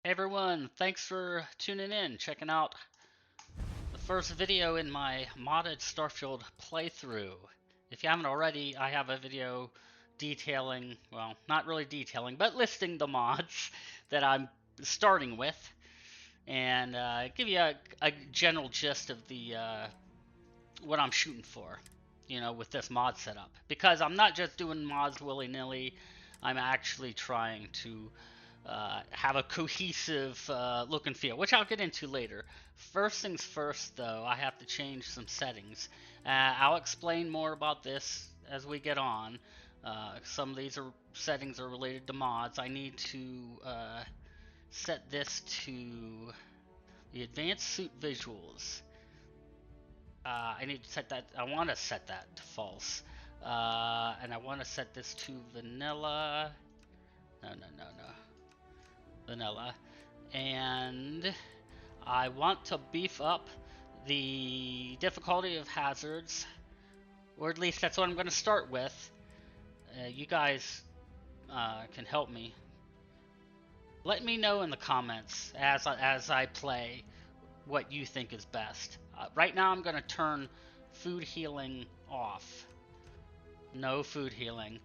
Hey everyone, thanks for tuning in, checking out the first video in my modded Starfield playthrough. If you haven't already, I have a video detailing, well, not really detailing, but listing the mods that I'm starting with, and give you a general gist of the what I'm shooting for, you know, with this mod setup. Because I'm not just doing mods willy-nilly, I'm actually trying to have a cohesive look and feel, which I'll get into later. First things first, though, I have to change some settings. I'll explain more about this as we get on. Some of these settings are related to mods. I need to set this to the advanced suit visuals. I need to set that. I want to set that to false, and I want to set this to vanilla. No. Vanilla, and I want to beef up the difficulty of hazards, or at least that's what I'm going to start with. You guys can help me. Let me know in the comments as I play what you think is best. Right now I'm going to turn food healing off. No food healing.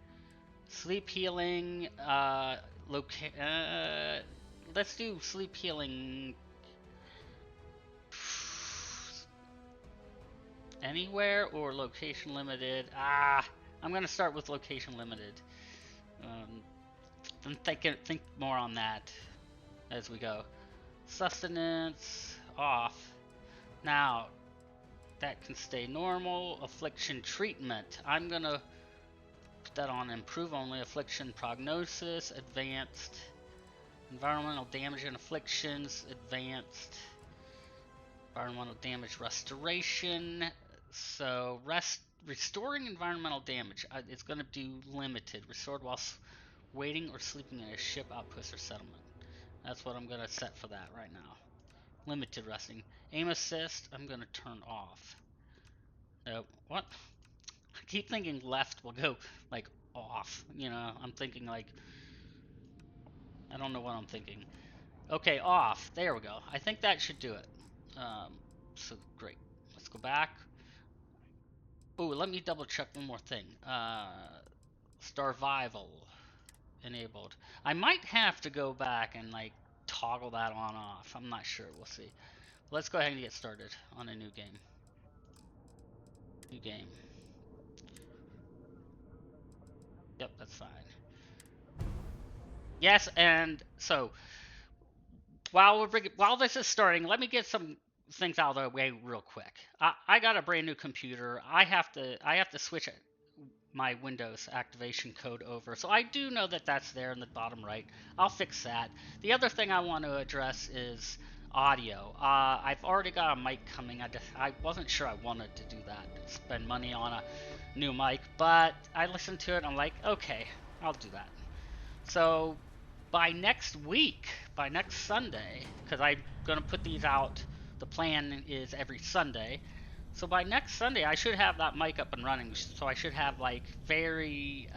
Sleep healing, let's do sleep healing anywhere or location limited. I'm gonna start with location limited. Then think more on that as we go. Sustenance off. Now that can stay normal. Affliction treatment. I'm gonna put that on improve only. Affliction prognosis advanced. Environmental damage and afflictions advanced. Environmental damage restoration. So restoring environmental damage. It's going to do limited. Restored while waiting or sleeping in a ship, outpost, or settlement. That's what I'm going to set for that right now. Limited resting. Aim assist. I'm going to turn off. What? I keep thinking left will go like off. You know, I'm thinking like. I don't know what I'm thinking. Okay, off. There we go. I think that should do it. So great. Let's go back. Oh, let me double check one more thing. Starvival enabled. I might have to go back and like toggle that on off. I'm not sure. We'll see. Let's go ahead and get started on a new game. New game. Yep, that's fine. Yes, and so while this is starting, let me get some things out of the way real quick. I got a brand new computer. I have to switch my Windows activation code over. So I do know that that's there in the bottom right. I'll fix that. The other thing I want to address is audio. I've already got a mic coming. I wasn't sure I wanted to do that, spend money on a new mic, but I listened to it and I'm like, okay, I'll do that. So by next week, by next Sunday, because I'm going to put these out, the plan is every Sunday. So by next Sunday, I should have that mic up and running. So I should have like very,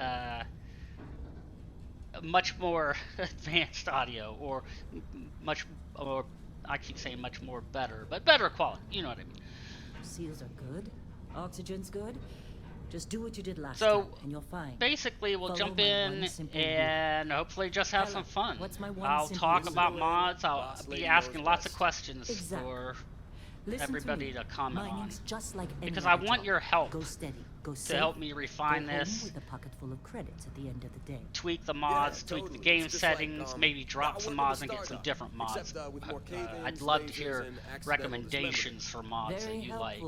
much more advanced audio, or I keep saying much more better, but better quality. You know what I mean. Seals are good. Oxygen's good. Just do what you did last time, and you'll find. Basically, we'll jump in and hopefully just have some fun. I'll talk about mods. I'll be asking lots of questions for everybody to comment on. Because I want your help to help me refine this, with a pocket full of credits at the end of the day. tweak the mods, tweak the game settings, maybe drop some mods and get some different mods. I'd love to hear recommendations for mods that you like.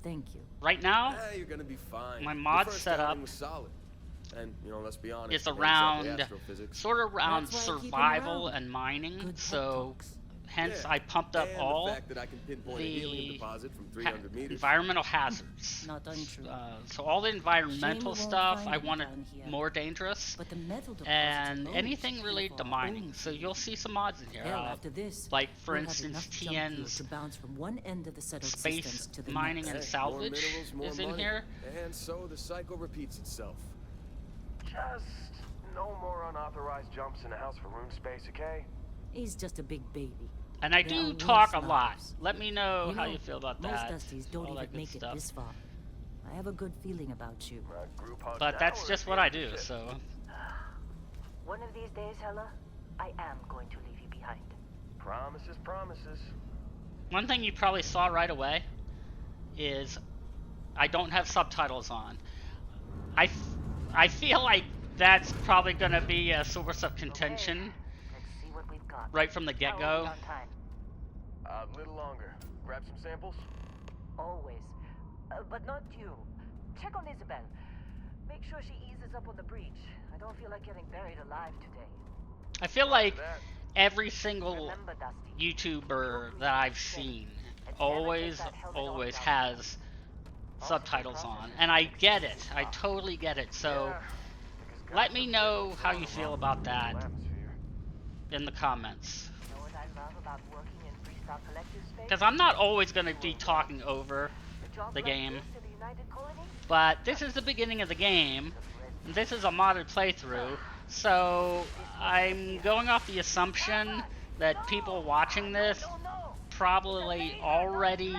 Thank you. Right now, you're gonna be fine. my mod setup and you know, let's be honest, is around sort of around survival and mining. So hence I pumped up all the environmental hazards. Not untrue. So all the environmental stuff I wanted more dangerous, But the metal and anything related to mining. So you'll see some mods in here. After this, like for we'll have instance, enough jump fuel TN's to bounce from one end of the settled space systems to the mining next. and salvage is in here. And so the cycle repeats itself. Just no more unauthorized jumps in the house for room space, okay? He's just a big baby. And I There are do worse talk a lot. mothers. Let me know You how know, you feel about most that. Dusties don't all that even good make stuff. it this far. I have a good feeling about you. But that's just what I do, so. One of these days, Hella, I am going to leave you behind. Promises, promises. One thing you probably saw right away is I don't have subtitles on. I feel like that's probably going to be a source of contention. Okay, let's see what we've got. Right from the How are get-go. we on time? A little longer. Grab some samples? Always. But not you. Check on Isabel. Make sure she eases up on the breach. I don't feel like getting buried alive today. I feel like every single Remember, Dusty, YouTuber that I've seen always has subtitles on. And I get it. I totally get it. So let me know how you feel about that in the comments. You know what I love about working in Freestyle Collective space? Because I'm not always going to be talking over A job the like game. this in the United Colony? But this is the beginning of the game. This is a modded playthrough. So I'm going off the assumption that people watching this probably already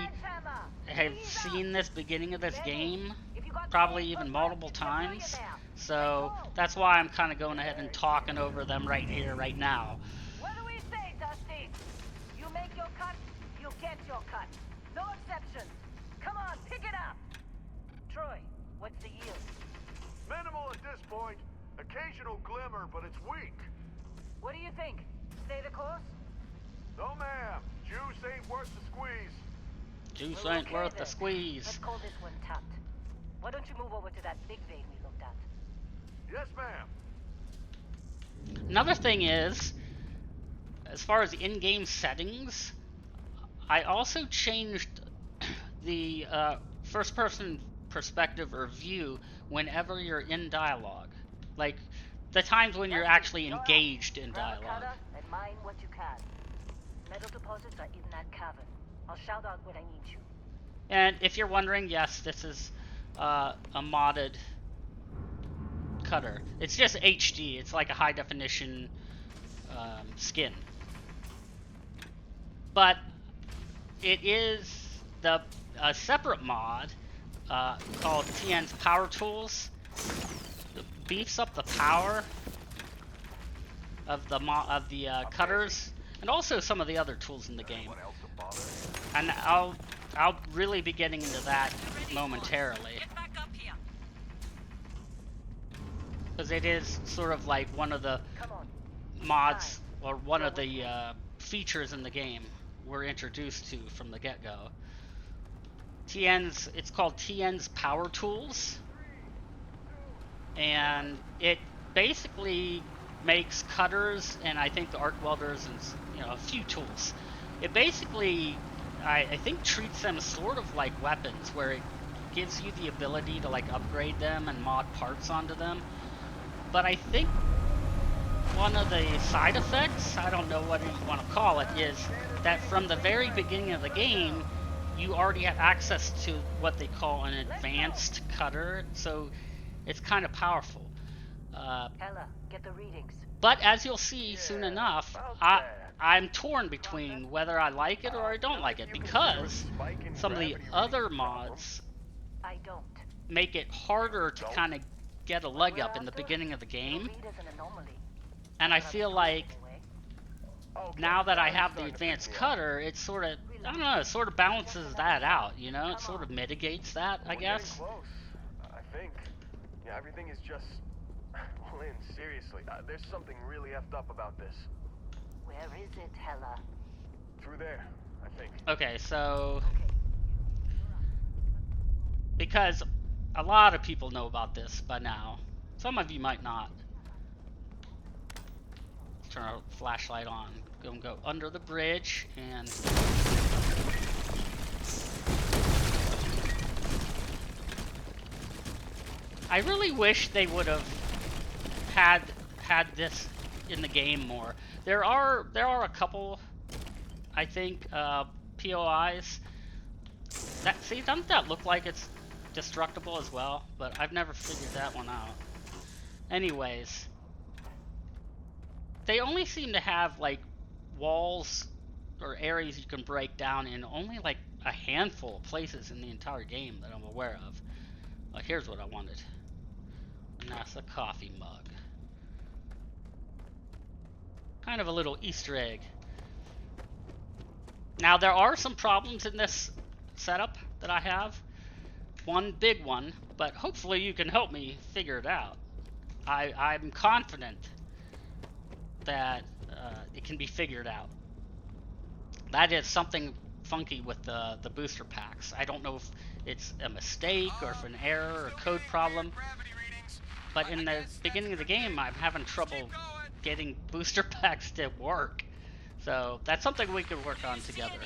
have seen this beginning of this game, probably even multiple times. So that's why I'm kind of going ahead and talking over them right here, right now. What do we say, Dusty? You make your cut, you get your cut. No exceptions. Come on, pick it up. Troy, what's the yield? Minimal at this point. Occasional glimmer, but it's weak. What do you think? Stay the course? No, ma'am. Juice ain't worth the squeeze. Juice Well, ain't okay worth the then. squeeze. Let's call this one tapped. Why don't you move over to that big vein we looked at? Yes, ma'am. Another thing is, as far as in-game settings, I also changed the first-person perspective or view whenever you're in dialogue. Like, the times when you're actually engaged in Grab a dialogue. cutter and mine what you can. Metal deposits are in that cavern. I'll shout out when I need you. And if you're wondering, yes, this is a modded cutter. It's just HD. It's like a high-definition skin. But it is a separate mod called TN's Power Tools. It beefs up the power of the cutters, and also some of the other tools in the game. And I'll really be getting into that momentarily, because it is sort of like one of the mods, or one of the features in the game we're introduced to from the get-go. It's called TN's Power Tools, and it basically makes cutters and I think the arc welders and a few tools. It basically, I think, treats them sort of like weapons, where it gives you the ability to like upgrade them and mod parts onto them. But I think one of the side effects, I don't know what you want to call it, is that from the very beginning of the game, you already have access to what they call an advanced cutter, so it's kind of powerful. Ella, get the readings. But as you'll see soon enough, I'm torn between whether I like it or I don't like it, because some of the other mods I don't. make it harder to kind of get a leg up in the beginning of the game. Read as an anomaly. And I feel like now that I have the advanced cutter, it sort of, I don't know, it sort of balances that out, you know? It sort of mitigates that, I guess. Close, I think. Yeah, everything is just... Lynn, seriously, there's something really effed up about this. Where is it, Hella? Through there, I think. Okay, so... because a lot of people know about this by now. Some of you might not. Let's turn our flashlight on. Go under the bridge and... I really wish they would have had this in the game more. There are a couple, I think, POIs. Doesn't that look like it's destructible as well? But I've never figured that one out. Anyways, they only seem to have like walls or areas you can break down in only like a handful of places in the entire game that I'm aware of. Here's what I wanted. A NASA coffee mug. Kind of a little Easter egg. Now there are some problems in this setup that I have. One big one, but hopefully you can help me figure it out. I'm confident that it can be figured out. That is something funky with the booster packs. I don't know if it's a mistake or if an error or code problem, but in the beginning of the game I'm having trouble getting booster packs to work. So that's something we could work on together.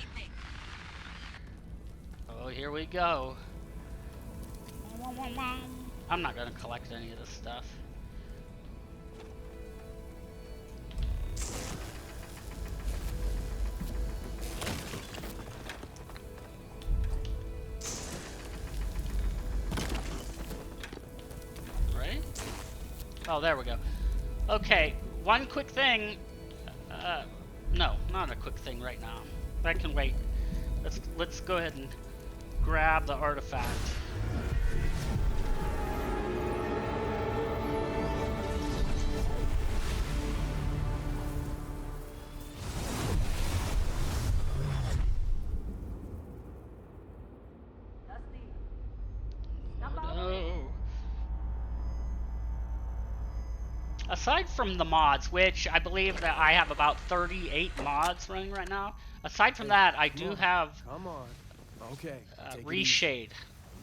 Oh, here we go. I'm not gonna collect any of this stuff. Right? Oh, there we go. Okay, one quick thing. No, not a quick thing right now. That can wait. Let's go ahead and grab the artifact. Dusty. Stop Oh, out. no. Aside from the mods, which I believe that I have about 38 mods running right now. Aside from that, I do have Come on. Okay. take it reshade easy.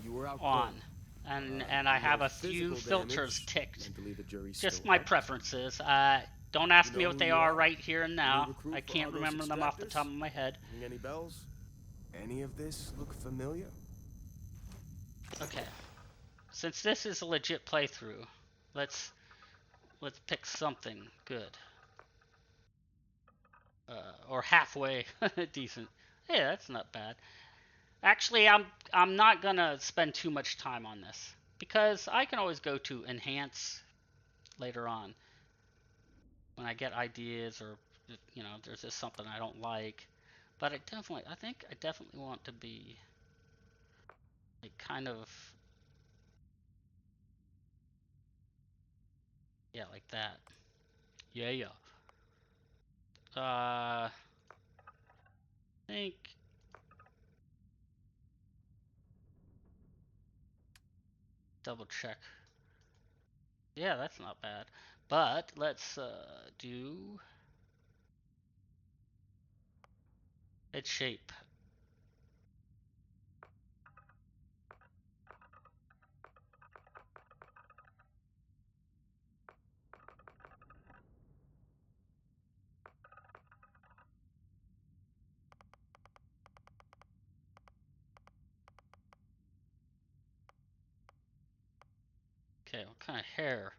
You were out on, cold. and I have a few Physical filters damage. ticked. Mentally, the jury's Just still my out. preferences. Don't ask You me know what who they you are are? right here and New now. recruit I for can't Argos remember them off the extractors? top of my head. Ring any bells? Any of this look familiar? Okay. Since this is a legit playthrough, let's pick something good. Or halfway decent. Yeah, that's not bad. Actually, I'm not gonna spend too much time on this because I can always go to enhance later on when I get ideas, or you know, there's just something I don't like. But I think I definitely want to be like kind of, yeah, like that. Yeah, yeah. I think double check. Yeah, that's not bad. But let's do its shape. Okay, what kind of hair?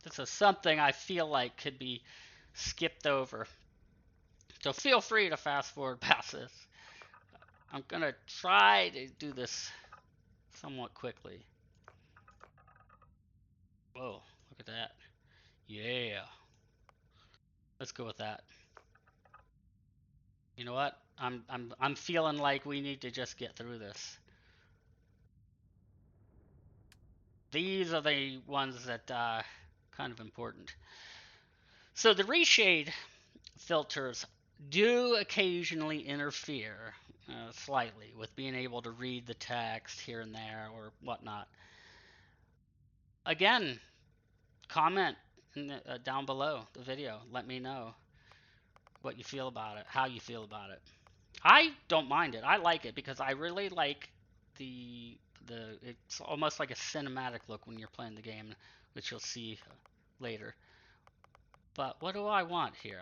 This is something I feel like could be skipped over. So feel free to fast forward past this. I'm gonna try to do this somewhat quickly. Whoa, look at that. Yeah. Let's go with that. You know what? I'm feeling like we need to just get through this. These are the ones that kind of important. So the reshade filters do occasionally interfere slightly with being able to read the text here and there or whatnot. Again, comment in the, down below the video. Let me know what you feel about it, how you feel about it. I don't mind it. I like it because I really like it's almost like a cinematic look when you're playing the game, which you'll see later. But what do I want here?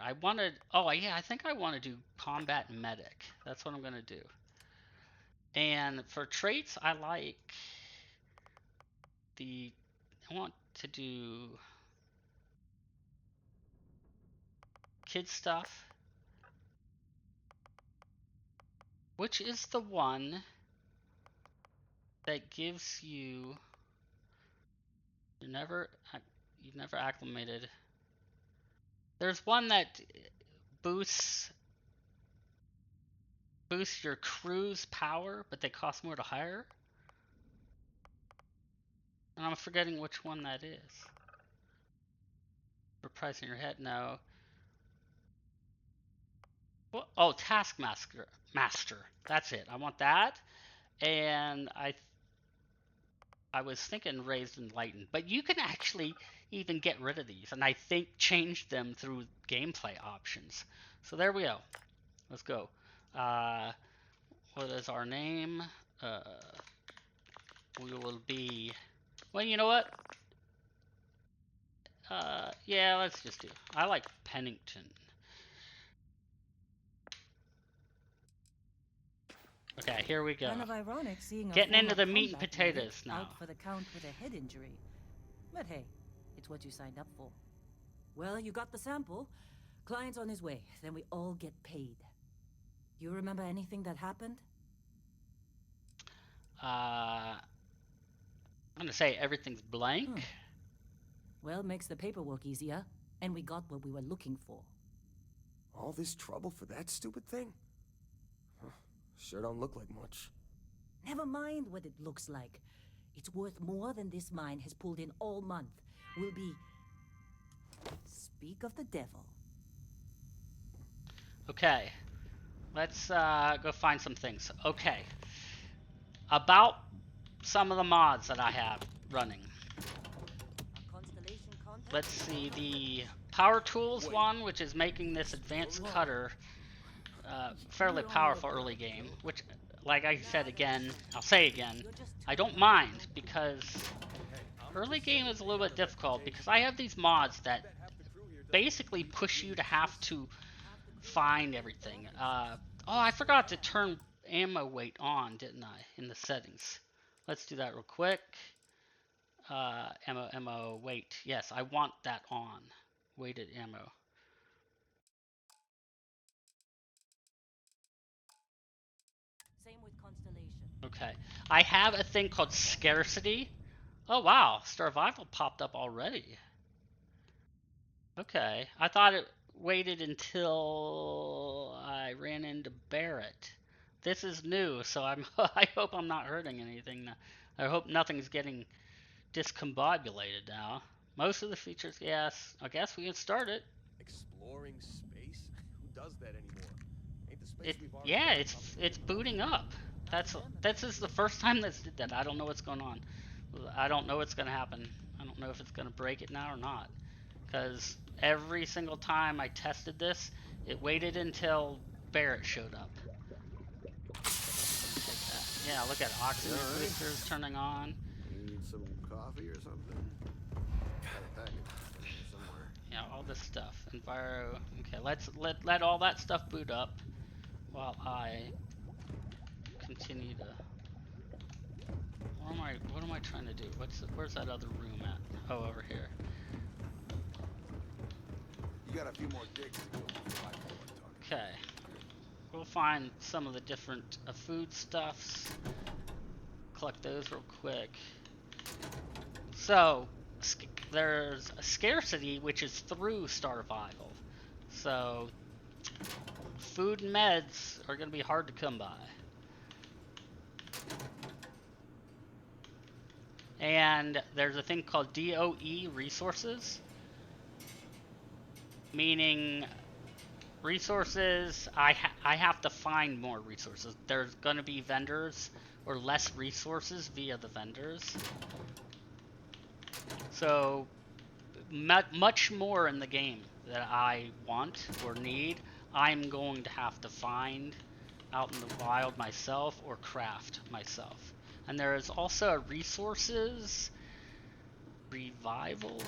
Oh yeah, I think I want to do combat medic. That's what I'm gonna do. And for traits, I want to do kid stuff, which is the one that gives you. You've never acclimated. There's one that boosts your crew's power, but they cost more to hire. And I'm forgetting which one that is. For pricing your head, no. Well, oh, Taskmaster. That's it. I want that. And I was thinking Raised Enlightened, but you can actually even get rid of these, and I think change them through gameplay options. So there we go. Let's go. What is our name? We will be. Well, you know what? Yeah, let's just do. I like Pennington. Okay, here we go. Kind of ironic seeing a Getting into former the meat and combat medic potatoes now. out for the count with a head injury. But hey, it's what you signed up for. Well, you got the sample. Client's on his way. Then we all get paid. You remember anything that happened? I'm gonna say everything's blank. Well, makes the paperwork easier, and we got what we were looking for. All this trouble for that stupid thing? Huh, sure don't look like much. Never mind what it looks like. It's worth more than this mine has pulled in all month. We'll be... Speak of the devil. Okay, let's go find some things. Okay, about some of the mods that I have running. Let's see, the Power Tools one, which is making this advanced cutter fairly powerful early game, which, like I said again, I'll say again, I don't mind, because early game is a little bit difficult, because I have these mods that basically push you to have to find everything. Oh, I forgot to turn ammo weight on, didn't I, in the settings. Let's do that real quick. Ammo weight. Yes, I want that on. Weighted ammo. Same with Constellation. Okay. I have a thing called scarcity. Oh wow, Starvival popped up already. Okay. I thought it waited until I ran into Barrett. This is new, so I hope I'm not hurting anything. I hope nothing's getting discombobulated now. Most of the features, yes. I guess we can start it. Exploring space? Who does that anymore? Ain't the space we've already Yeah, been it's booting up. This is the first time this did that. I don't know what's going on. I don't know what's gonna happen. I don't know if it's gonna break it now or not. Because every single time I tested this, it waited until Barrett showed up. Yeah, look at oxygen boosters turning on. You need some coffee or something? Got a package somewhere. Yeah, all this stuff. Enviro. Okay, let's let all that stuff boot up while I continue to. What am I trying to do? Where's that other room at? Oh, over here. You got a few more digs to go before I go and talk. Okay. We'll find some of the different food stuffs. Collect those real quick. So, there's a scarcity, which is through Starvival. So, food and meds are going to be hard to come by. And there's a thing called DOE resources, meaning resources, I have to find more resources. There's going to be vendors or less resources via the vendors. So much more in the game that I want or need, I'm going to have to find out in the wild myself or craft myself. And there is also a resources revival,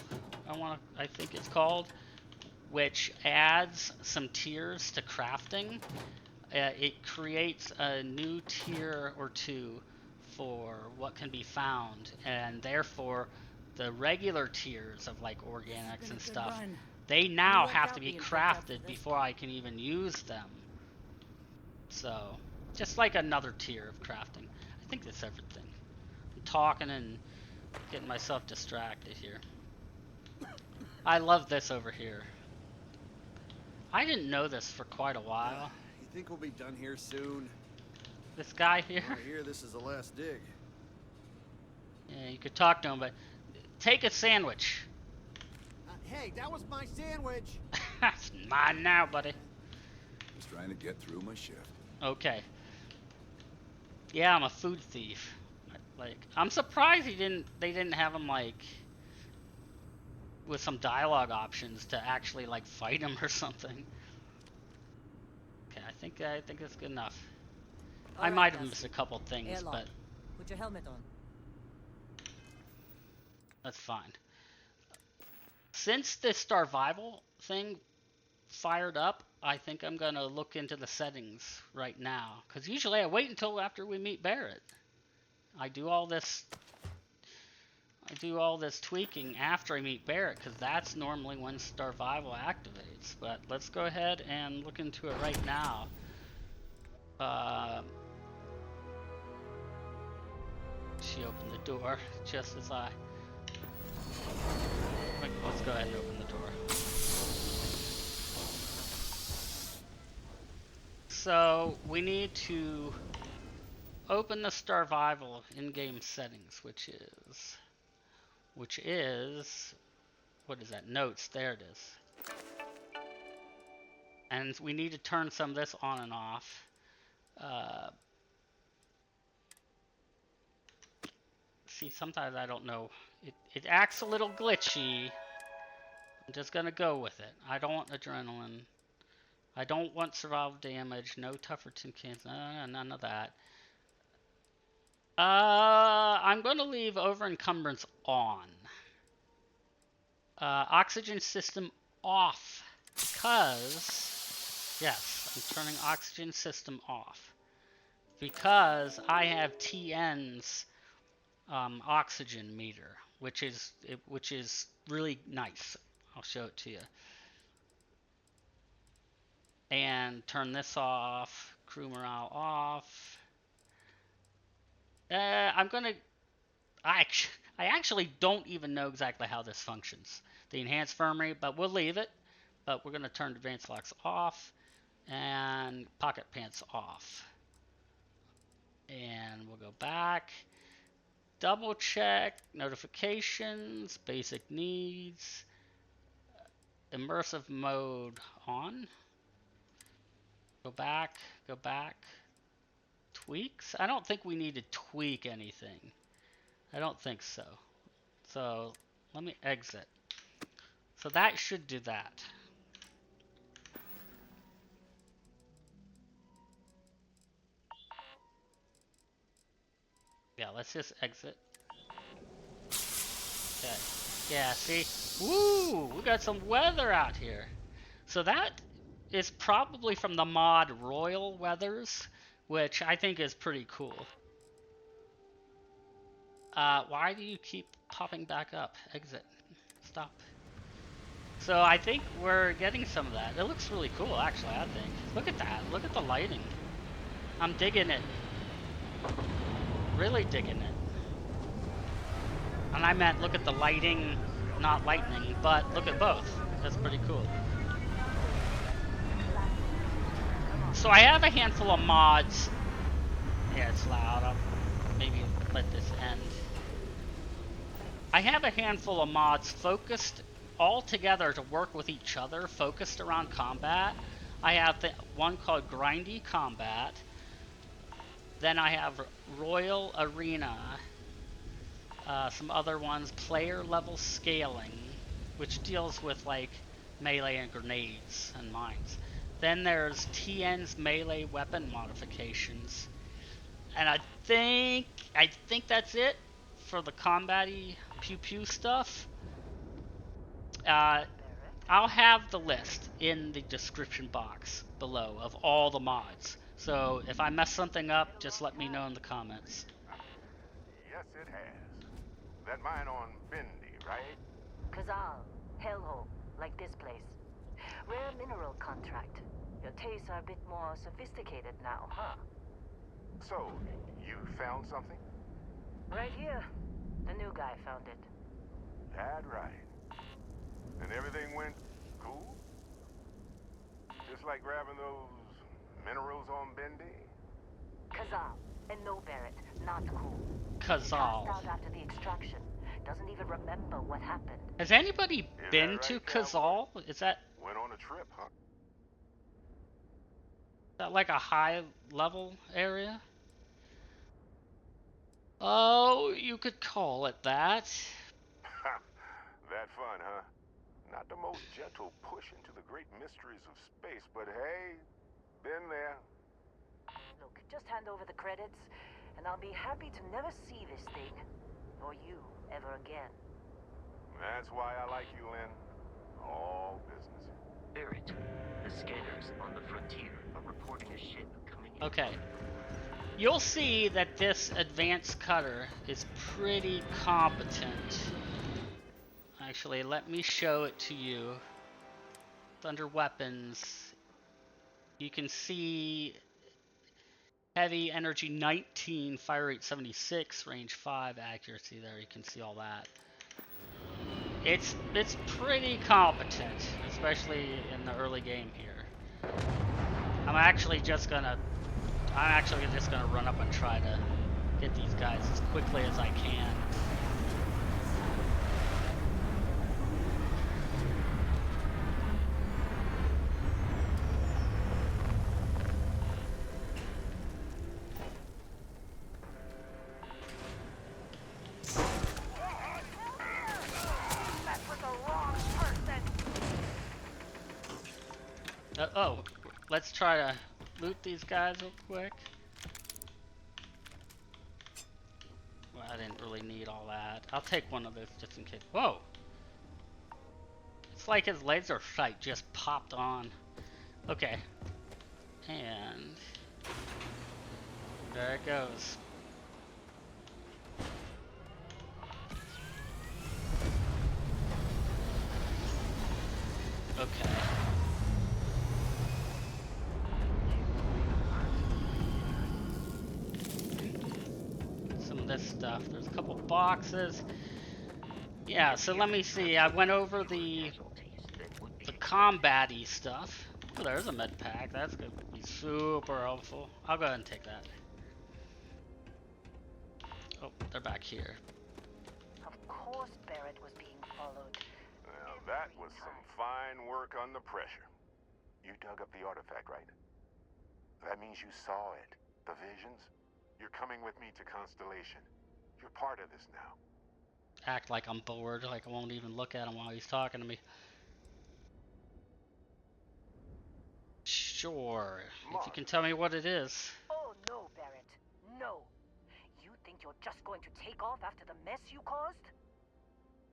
I think it's called, which adds some tiers to crafting. It creates a new tier or two for what can be found, and therefore the regular tiers of like organics and stuff, they now have to be crafted before I can even use them. So, just like another tier of crafting. I think that's everything. talking and getting myself distracted here. I love this over here. I didn't know this for quite a while. You think we'll be done here soon? This guy here. I hear this is the last dig. Yeah, you could talk to him, but take a sandwich. Hey, that was my sandwich! That's mine now, buddy. Just trying to get through my shift. Okay. Yeah, I'm a food thief. Like, I'm surprised they didn't have him, like, with some dialogue options to actually, like, fight him or something. Okay, I think that's good enough. I Alright, might have Dusty. missed a couple things, Airlock. but Put your helmet on. that's fine. Since this Starvival thing fired up, I think I'm gonna look into the settings right now. Because usually I wait until after we meet Barrett. I do all this tweaking after I meet Barrett, because that's normally when Starvival activates. But let's go ahead and look into it right now. She opened the door just as I... Let's go ahead and open the door. So we need to open the Starvival in-game settings, which is, what is that? Notes, there it is. And we need to turn some of this on and off. See, sometimes I don't know. It acts a little glitchy. I'm just gonna go with it. I don't want adrenaline. I don't want survival damage. No tougher tin cans. None of that. I'm gonna leave over encumbrance on. Oxygen system off, because yes, I'm turning oxygen system off because I have TN's oxygen meter, which is really nice. I'll show it to you. And turn this off. Crew morale off. I actually don't even know exactly how this functions. The enhanced infirmary, but we'll leave it. But we're going to turn advanced locks off and pocket pants off. And we'll go back. Double check notifications, basic needs, immersive mode on. Go back. Tweaks? I don't think we need to tweak anything. I don't think so. So let me exit. So that should do that. Yeah, let's just exit. Okay. Yeah, see? Woo! We got some weather out here. So that is probably from the mod Royal Weathers, which I think is pretty cool. Why do you keep popping back up? Exit. Stop. So I think we're getting some of that. It looks really cool, actually, I think. Look at that. Look at the lighting. I'm digging it. Really digging it. And I meant look at the lighting, not lightning, but look at both. That's pretty cool. So I have a handful of mods. Yeah, it's loud. I'll maybe let this end. I have a handful of mods focused all together to work with each other, focused around combat. I have one called Grindy Combat. Then I have Royal Arena. Some other ones, Player Level Scaling, which deals with like melee and grenades and mines. Then there's TN's melee weapon modifications. And I think that's it for the combat-y pew-pew stuff. I'll have the list in the description box below of all the mods. So if I mess something up, just let me know in the comments. Yes, it has. That mine on Bendy, right? Kazal, hellhole, like this place. Rare mineral contract. Your tastes are a bit more sophisticated now, huh? So, you found something? Right here. The new guy found it. That right. And everything went cool? Just like grabbing those minerals on Bendy? Kazal. And no, Barrett. Not cool. Kazal. Passed out after the extraction. Doesn't even remember what happened. Has anybody Is been that to right, Kazal? Is that Went on a trip, huh? like a high level area? Oh, you could call it that. That fun, huh? Not the most gentle push into the great mysteries of space, but hey, been there. Look, just hand over the credits, and I'll be happy to never see this thing, or you, ever again. That's why I like you, Lynn. All business. Barrett, the scanners on the frontier are reporting a ship coming in. Okay. You'll see that this advanced cutter is pretty competent. Actually, let me show it to you. It's under weapons. You can see heavy energy 19, fire rate 76, range 5, accuracy there. You can see all that. It's pretty competent, especially in the early game here. I'm actually just gonna run up and try to get these guys as quickly as I can. Oh, let's try to loot these guys real quick. Well, I didn't really need all that. I'll take one of those just in case. Whoa! It's like his laser sight just popped on. Okay. And there it goes. Okay. Some of this stuff. There's a couple boxes. Yeah, so let me see. I went over the combat-y stuff. Oh, there's a med pack. That's going to be super helpful. I'll go ahead and take that. Oh, they're back here. Of course Barrett was being followed. Well, that was some fine work under pressure. You dug up the artifact, right? That means you saw it. The visions? You're coming with me to Constellation. You're part of this now. Act like I'm bored, like I won't even look at him while he's talking to me. Sure, if you can tell me what it is. Oh no, Barrett. No. You think you're just going to take off after the mess you caused?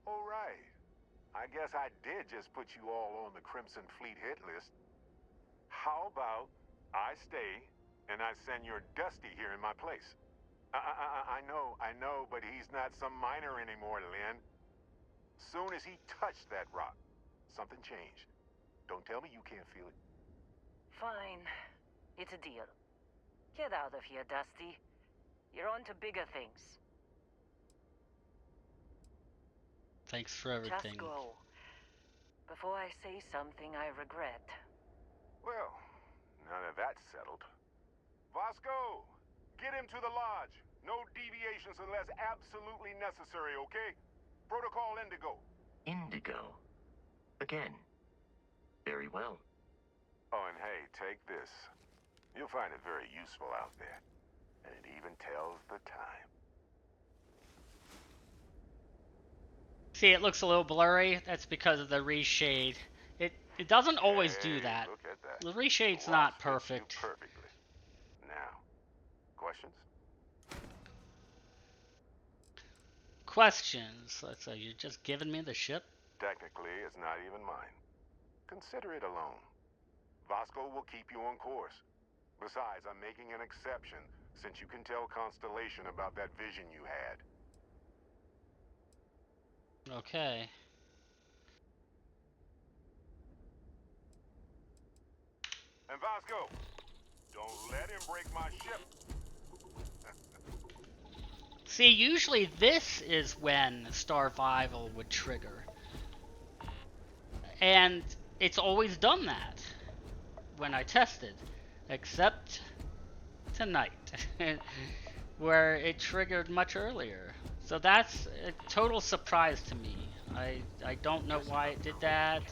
All right. I guess I did just put you all on the Crimson Fleet hit list. How about I stay and I send your Dusty here in my place? I know, but he's not some miner anymore, Lynn. Soon as he touched that rock, something changed. Don't tell me you can't feel it. Fine. It's a deal. Get out of here, Dusty. You're on to bigger things. Thanks for everything. Just go. Before I say something I regret. Well, none of that's settled. Vasco, get him to the lodge. No deviations unless absolutely necessary, okay? Protocol Indigo. Indigo. Again. Very well. Oh, and hey, take this. You'll find it very useful out there. And it even tells the time. See, it looks a little blurry. That's because of the reshade. It doesn't always do that. Look at that. The reshade's The not watch fits you perfect. perfectly. Now, questions? Questions. Let's say you're just giving me the ship. Technically, it's not even mine. Consider it a loan. Vasco will keep you on course. Besides, I'm making an exception since you can tell Constellation about that vision you had. Okay. And Vasco, don't let him break my ship. See, usually this is when Starvival would trigger. And it's always done that when I tested. Except tonight, where it triggered much earlier. So that's a total surprise to me. I don't know why it did that.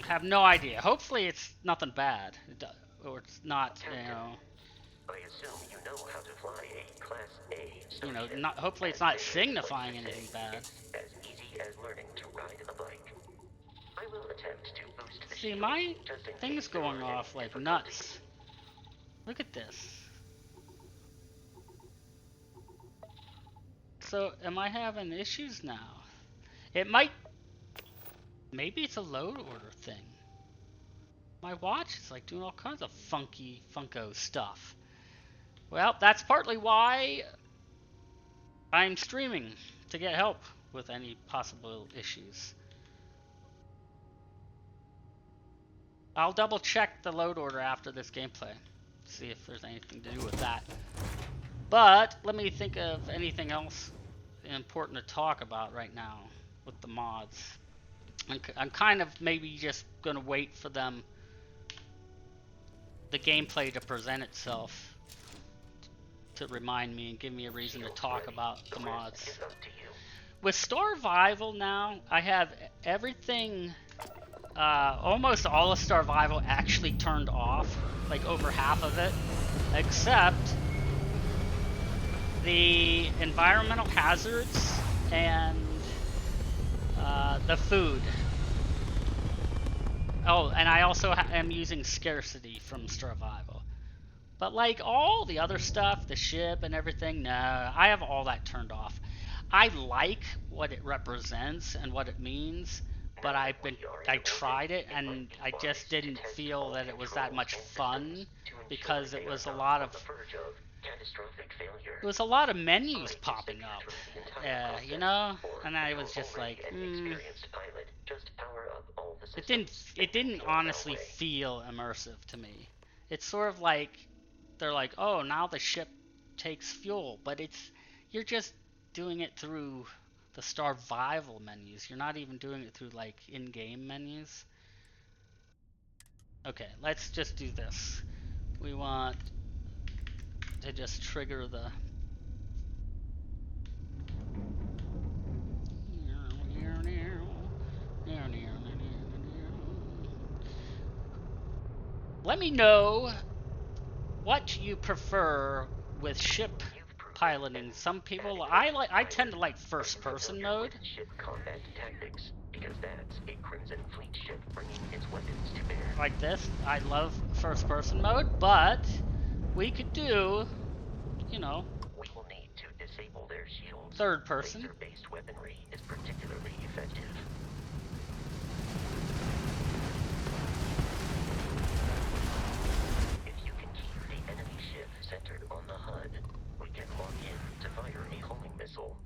Have no idea. Hopefully it's nothing bad. Or it's not, you know... I assume you know how to fly a Class A. You know, not, hopefully it's not signifying anything bad. It's as easy as learning to ride a bike. I will attempt to boost the See, my thing's going off like nuts. Look at this. So, am I having issues now? It might... Maybe it's a load order thing. My watch is like doing all kinds of funko stuff. Well, that's partly why I'm streaming, to get help with any possible issues. I'll double check the load order after this gameplay, see if there's anything to do with that. But let me think of anything else important to talk about right now with the mods. I'm kind of maybe just going to wait for the gameplay to present itself to remind me and give me a reason to talk about the mods. With Starvival now, I have everything, almost all of Starvival actually turned off, like over half of it, except the environmental hazards and the food. Oh, and I also am using scarcity from Starvival. But like all the other stuff, the ship and everything, no, I have all that turned off. I like what it represents and what it means, but I tried it and I just didn't feel that it was that much fun because it was a lot of menus popping up, you know, and I was just like, it didn't honestly feel immersive to me. It's sort of like they're like, oh, now the ship takes fuel, but you're just doing it through the Starvival menus. You're not even doing it through like in-game menus. Okay, let's just do this. We want to just trigger the let me know what you prefer with ship piloting. Some people, I tend to like first person mode. Ship combat tactics, because that's a Crimson Fleet ship bringing its weapons to bear. Like this, I love first person mode, but we could do, you know, we will need to disable their shields. Third person. Laser-based weaponry is particularly effective. If you can keep the enemy ship centered on the HUD, we can lock in to fire a homing missile.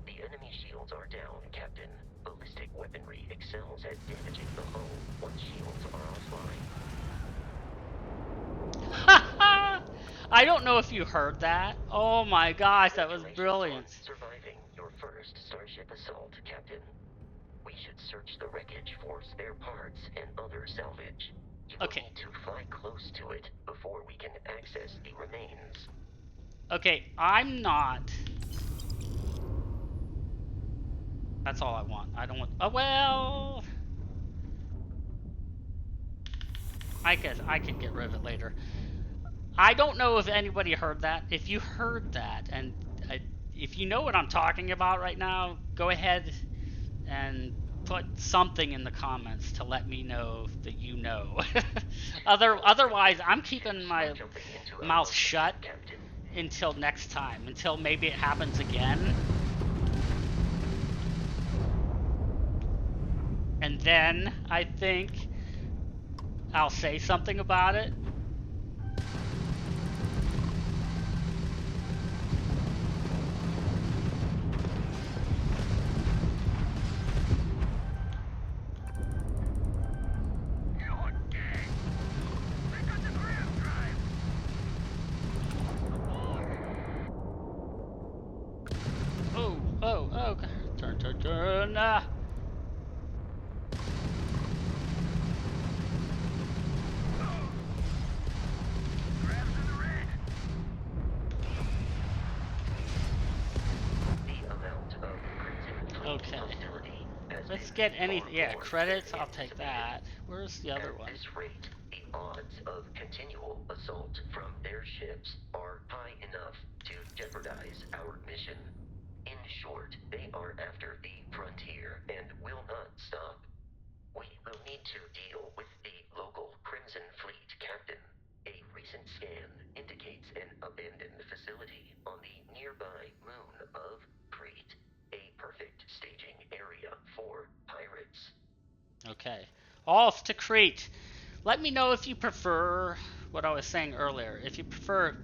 The enemy shields are down, Captain. Ballistic weaponry excels at damaging the hull once shields are offline. I don't know if you heard that. Oh my gosh, that was brilliant. Surviving your first Starship assault, Captain. We should search the wreckage for spare parts and other salvage. You will need to fly close to it before we can access the remains. Okay, I'm not. That's all I want. I don't want. Oh well. I guess I can get rid of it later. I don't know if anybody heard that. If you heard that, and if you know what I'm talking about right now, go ahead and put something in the comments to let me know that you know. Otherwise, I'm keeping my mouth shut until next time, until maybe it happens again. And then I think I'll say something about it. no. Okay. Let's get any, yeah, credits, I'll take that. Where's the other one? At this rate, the odds of continual assault from their ships are high enough to jeopardize our mission. In short, they are after the frontier and will not stop. We will need to deal with the local Crimson Fleet captain. A recent scan indicates an abandoned facility on the nearby moon of Crete. A perfect staging area for pirates. Okay. Off to Crete. Let me know if you prefer what I was saying earlier. If you prefer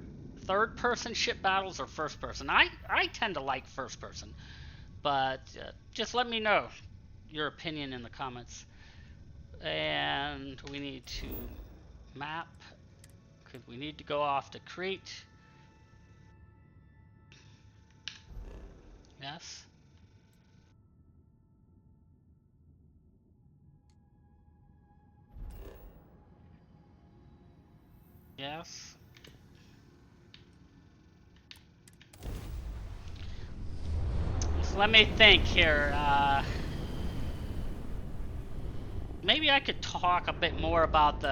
third-person ship battles or first-person. I tend to like first-person. But just let me know your opinion in the comments. And we need to map. Because we need to go off to Crete. Yes. Yes. So let me think here. Maybe I could talk a bit more about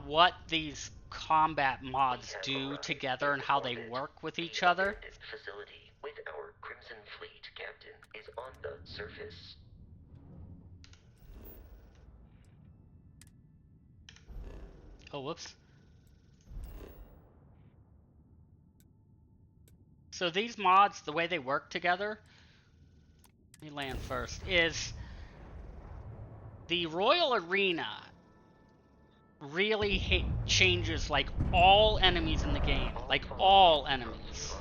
what these combat mods do together and how they work with each other. The facility with our Crimson Fleet captain is on the surface. Oh, whoops. So these mods, the way they work together, let me land first, is the Royal Arena really changes like all enemies in the game, like all enemies,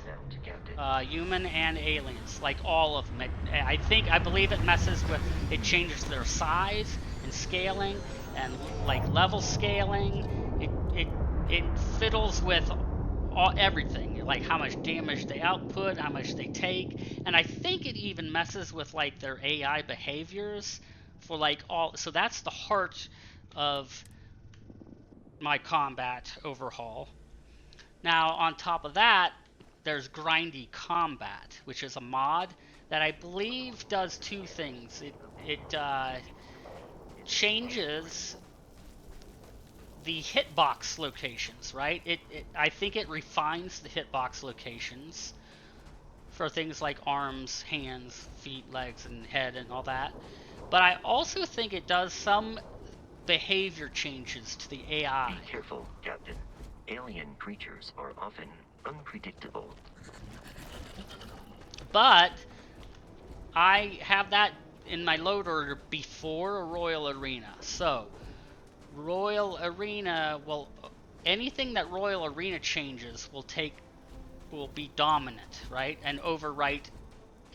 human and aliens, like all of them. I believe it messes with, it changes their size and scaling and like level scaling. It fiddles with everything, like how much damage they output, how much they take, and I think it even messes with like their AI behaviors for like all. So that's the heart of my combat overhaul. Now on top of that, there's Grindy Combat, which is a mod that I believe does two things. It changes the hitbox locations, right? I think it refines the hitbox locations for things like arms, hands, feet, legs, and head and all that. But I also think it does some behavior changes to the AI. Be careful, Captain. Alien creatures are often unpredictable. But I have that in my load order before a Royal Arena. So Royal Arena will, anything that Royal Arena changes will be dominant, right? And overwrite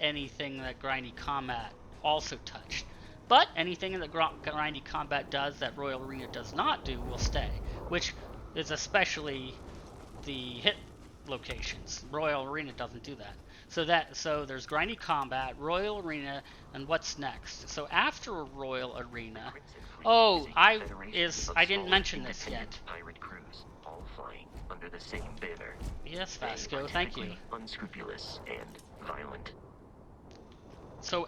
anything that Grindy Combat also touched. But anything that Grindy Combat does that Royal Arena does not do will stay, which is especially the hit locations. Royal Arena doesn't do that. So there's Grindy Combat, Royal Arena, and what's next? So after Royal Arena, I didn't mention this yet. Pirate crews, all flying under the same banner. Yes, Vasco, thank you. Unscrupulous and violent. So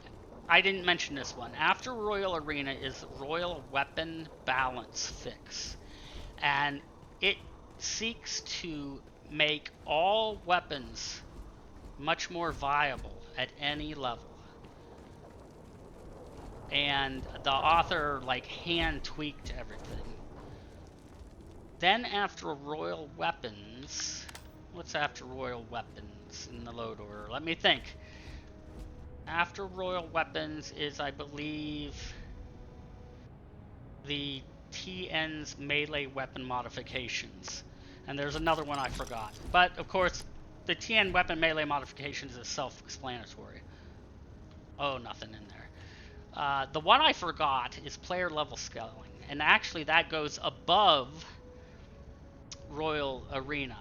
I didn't mention this one. After Royal Arena is Royal Weapon Balance Fix. And it seeks to make all weapons much more viable at any level. And the author like hand tweaked everything. Then after Royal Weapons, what's after Royal Weapons in the load order? Let me think. After Royal Weapons is, I believe, the TN's melee weapon modifications. And there's another one I forgot. But, of course, the TN weapon melee modifications is self-explanatory. Oh, nothing in there. The one I forgot is player level scaling. And actually that goes above Royal Arena.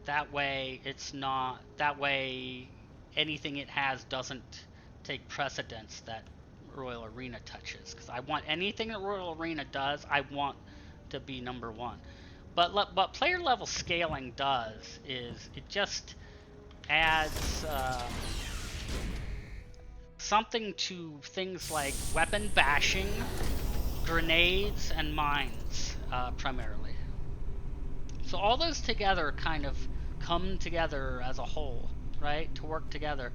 That way anything it has doesn't take precedence that Royal Arena touches, because I want anything that Royal Arena does, I want to be number one. But what player level scaling does is it just adds something to things like weapon bashing, grenades, and mines, primarily. So all those together kind of come together as a whole, right? To work together.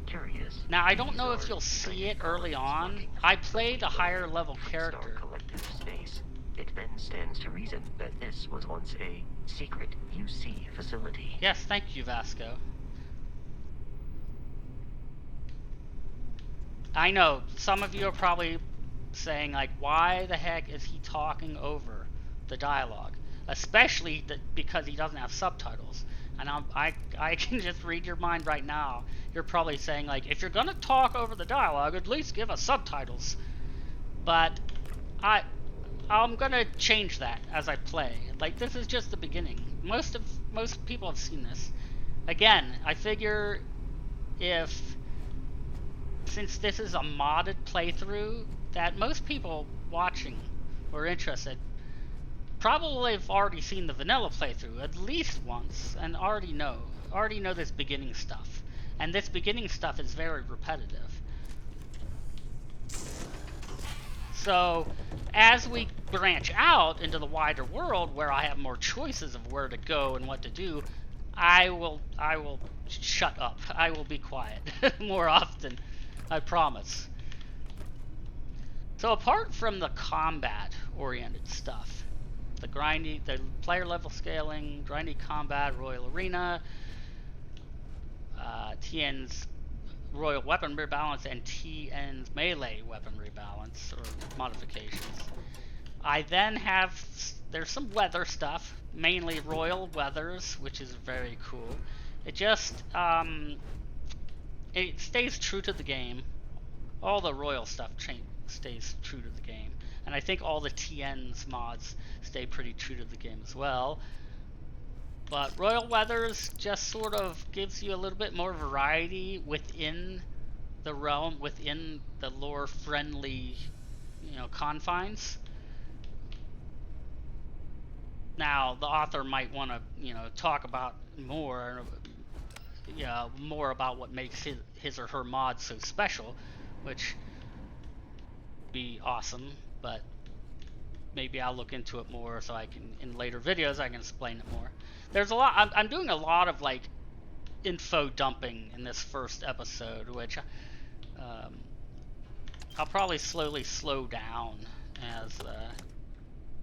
Curious. Now, I don't know if you'll see it early on. I played a higher level character. Collective space. It then stands to reason that this was once a secret UC facility. Yes, thank you, Vasco. I know, some of you are probably saying, like, why the heck is he talking over the dialogue? Especially because he doesn't have subtitles. And I can just read your mind right now. You're probably saying, like, if you're gonna talk over the dialogue, at least give us subtitles. But I'm gonna change that as I play. Like, this is just the beginning. Most people have seen this. Again, I figure since this is a modded playthrough, that most people watching or interested probably have already seen the vanilla playthrough at least once and already know this beginning stuff. And this beginning stuff is very repetitive. So as we branch out into the wider world where I have more choices of where to go and what to do, I will shut up. I will be quiet more often, I promise. So apart from the combat oriented stuff, the grindy, the player level scaling, grindy combat, Royal Arena, TN's Royal Weapon Rebalance, and TN's Melee Weapon Rebalance, or modifications. I then have, there's some weather stuff, mainly Royal Weathers, which is very cool. It just, it stays true to the game. All the Royal stuff stays true to the game. And I think all the TN's mods stay pretty true to the game as well. But Royal Weathers just sort of gives you a little bit more variety within the realm, within the lore-friendly, confines. Now, the author might want to, talk about more about what makes his or her mod so special, which would be awesome, but maybe I'll look into it more so I can, in later videos, I can explain it more. There's a lot, I'm doing a lot of, like, info dumping in this first episode, which I'll probably slowly slow down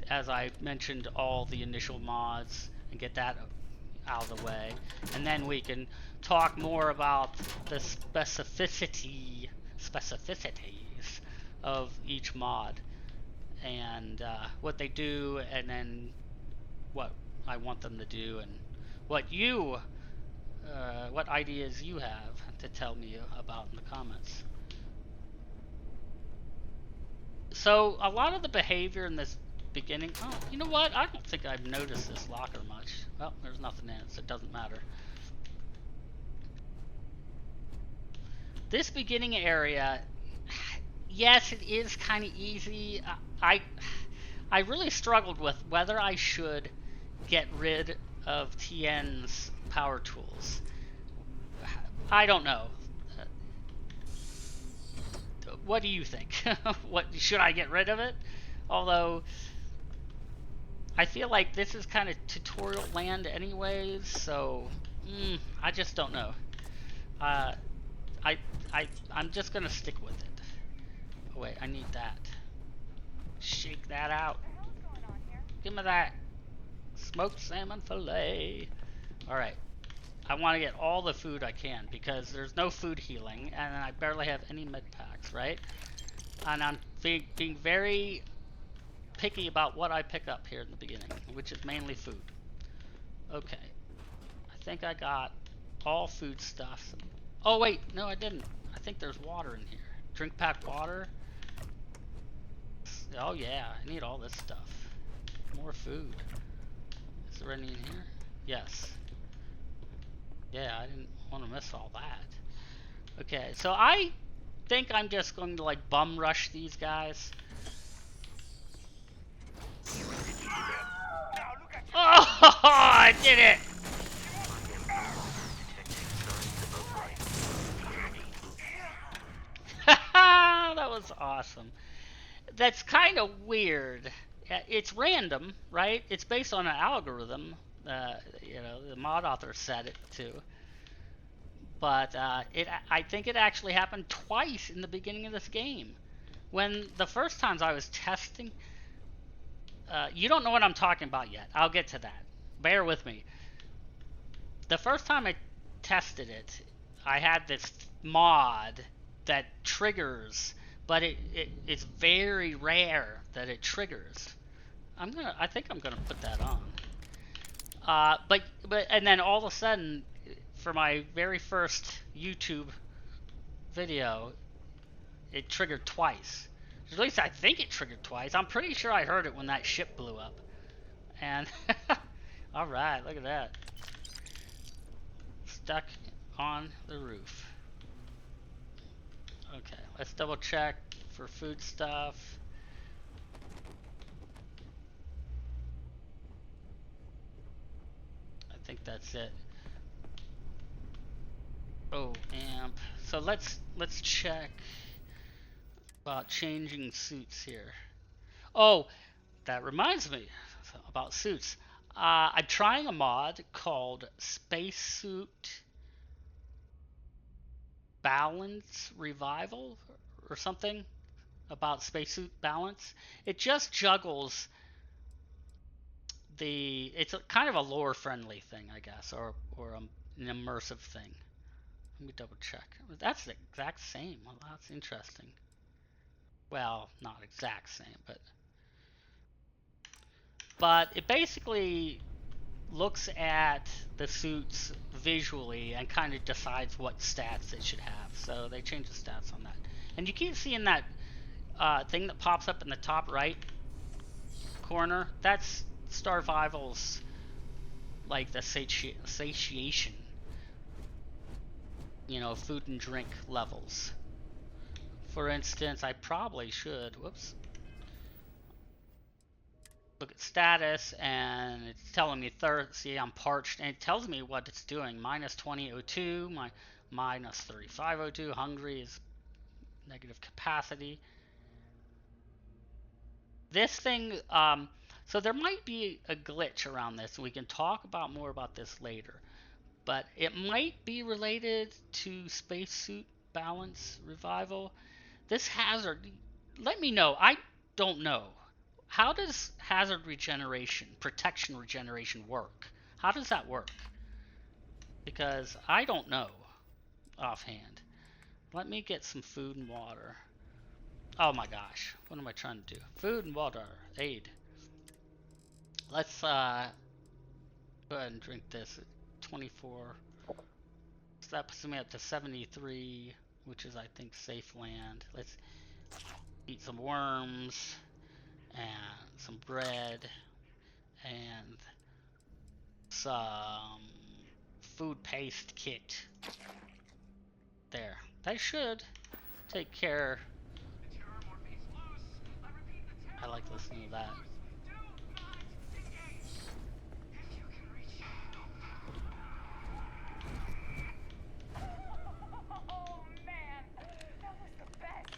as I mentioned all the initial mods and get that out of the way, and then we can talk more about the specificities of each mod and what they do, and then what I want them to do, and what ideas you have to tell me about in the comments. So a lot of the behavior in this beginning, oh, you know what? I don't think I've noticed this locker much. Well, there's nothing in it, so it doesn't matter. This beginning area, yes, it is kind of easy. I really struggled with whether I should get rid of TN's power tools. I don't know. What do you think? Should I get rid of it? Although I feel like this is kind of tutorial land anyways, so I just don't know. I'm just gonna stick with it. Oh wait, I need that. Shake that out. Give me that smoked salmon fillet. Alright. I want to get all the food I can because there's no food healing and I barely have any med packs, right? And I'm being very picky about what I pick up here in the beginning, which is mainly food. Okay. I think I got all food stuff. Oh wait, no I didn't. I think there's water in here. Drink pack water. Oh yeah, I need all this stuff. More food. Is there any in here? Yes. Yeah, I didn't want to miss all that. Okay, so I think I'm just going to like bum rush these guys. Oh, I did it! That was awesome. That's kind of weird. It's random, right? It's based on an algorithm. You know, the mod author set it to. But I think it actually happened twice in the beginning of this game. When the first times I was testing, you don't know what I'm talking about yet. I'll get to that. Bear with me. The first time I tested it, I had this mod that triggers, but it's very rare that it triggers. I think I'm gonna put that on. But and then all of a sudden, for my very first YouTube video, it triggered twice. At least I think it triggered twice. I'm pretty sure I heard it when that ship blew up. And all right, look at that. Stuck on the roof. Okay, let's double check for food stuff. I think that's it. Oh, amp. So let's check about changing suits here. Oh, that reminds me about suits. I'm trying a mod called Spacesuit Balance Revival or something about spacesuit balance. It just juggles it's kind of a lore friendly thing, I guess, or an immersive thing. Let me double check. That's the exact same. Well, that's interesting. Well, not exact same, but it basically looks at the suits visually and kind of decides what stats it should have. So they change the stats on that. And you keep seeing that thing that pops up in the top right corner. That's Starvival's, like, the satiation, you know, food and drink levels. For instance, I probably should, whoops, look at status, and it's telling me see, I'm parched, and it tells me what it's doing. Minus 20O2, minus 35O2. Hungry is negative capacity. This thing, so there might be a glitch around this. We can talk about more about this later, but it might be related to spacesuit balance revival. This hazard, let me know. I don't know. How does hazard regeneration, protection regeneration work? How does that work? Because I don't know offhand. Let me get some food and water. Oh my gosh, what am I trying to do? Food and water, aid. Let's go ahead and drink this at 24. So that puts me up to 73, which is, I think, safe land. Let's eat some worms and some bread and some food paste kit. There. That should take care. I like listening to that. Oh man, that was the best.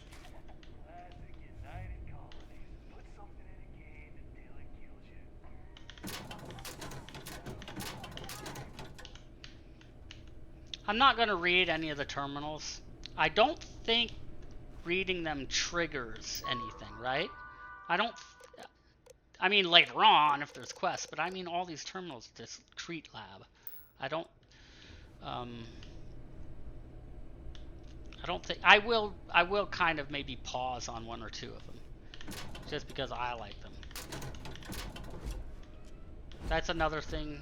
Classic United Colonies. Put something in a game until it kills you. I'm not going to read any of the terminals. I don't think reading them triggers anything, right? I mean, later on if there's quests, but I mean all these terminals, this Crete lab. I don't think I will kind of maybe pause on one or two of them just because I like them. That's another thing,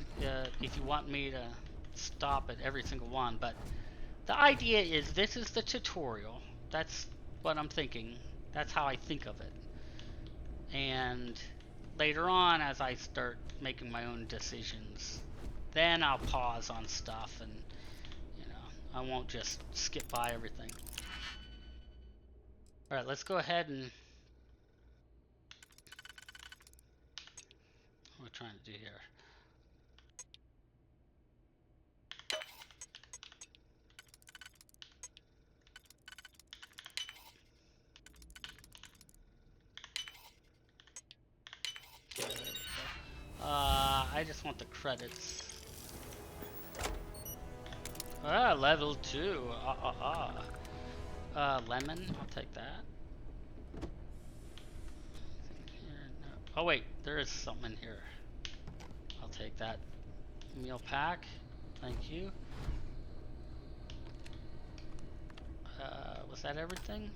if you want me to stop at every single one, but the idea is this is the tutorial. That's what I'm thinking. That's how I think of it. And later on, as I start making my own decisions, then I'll pause on stuff, and you know, I won't just skip by everything. All right, let's go ahead and what am I trying to do here? I just want the credits. Ah, level 2. Lemon, I'll take that. Here, no. Oh wait, there is something in here. I'll take that. Meal pack, thank you. Was that everything?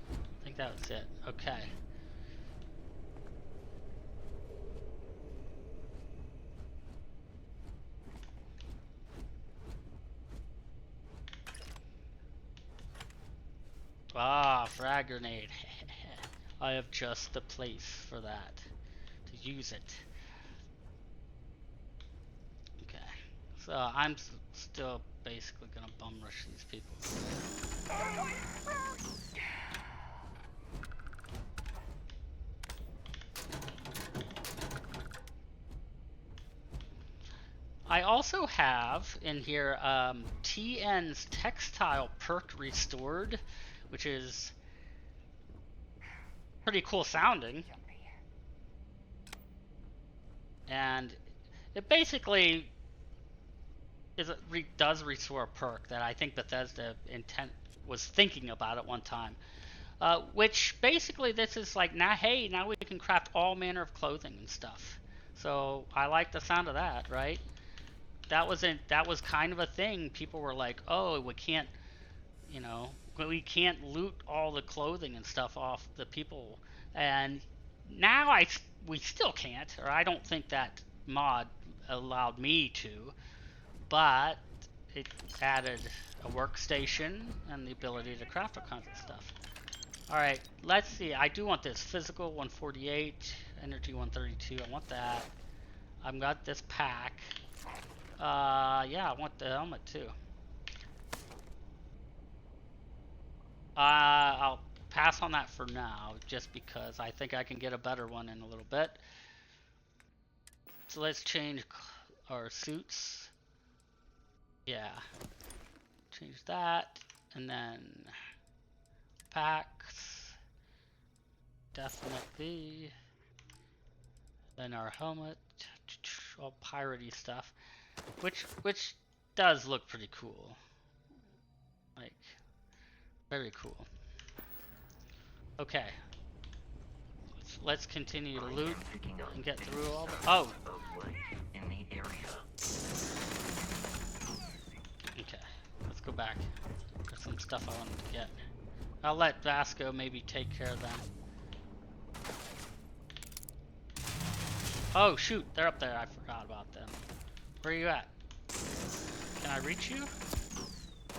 I think that was it. Okay. Ah, frag grenade. I have just the place for that. To use it. Okay. So I'm still basically gonna bum rush these people. I also have in here TN's textile perk restored, which is pretty cool sounding. And it basically does restore a perk that I think Bethesda was thinking about at one time. Which basically this is like, now we can craft all manner of clothing and stuff. So I like the sound of that, right? That was kind of a thing. People were like, oh, we can't loot all the clothing and stuff off the people. And now we still can't, or I don't think that mod allowed me to, but it added a workstation and the ability to craft all kinds of stuff. Alright, let's see. I do want this. Physical 148, energy 132. I want that. I've got this pack. Yeah, I want the helmet too. I'll pass on that for now, just because I think I can get a better one in a little bit. So let's change our suits. Yeah. Change that, and then packs. Definitely. Then our helmet. All piratey stuff. Which does look pretty cool. Like, very cool. Okay. Let's continue to loot and get through all the... Oh! Okay, let's go back. There's some stuff I wanted to get. I'll let Vasco maybe take care of them. Oh shoot, they're up there. I forgot about them. Where are you at? Can I reach you?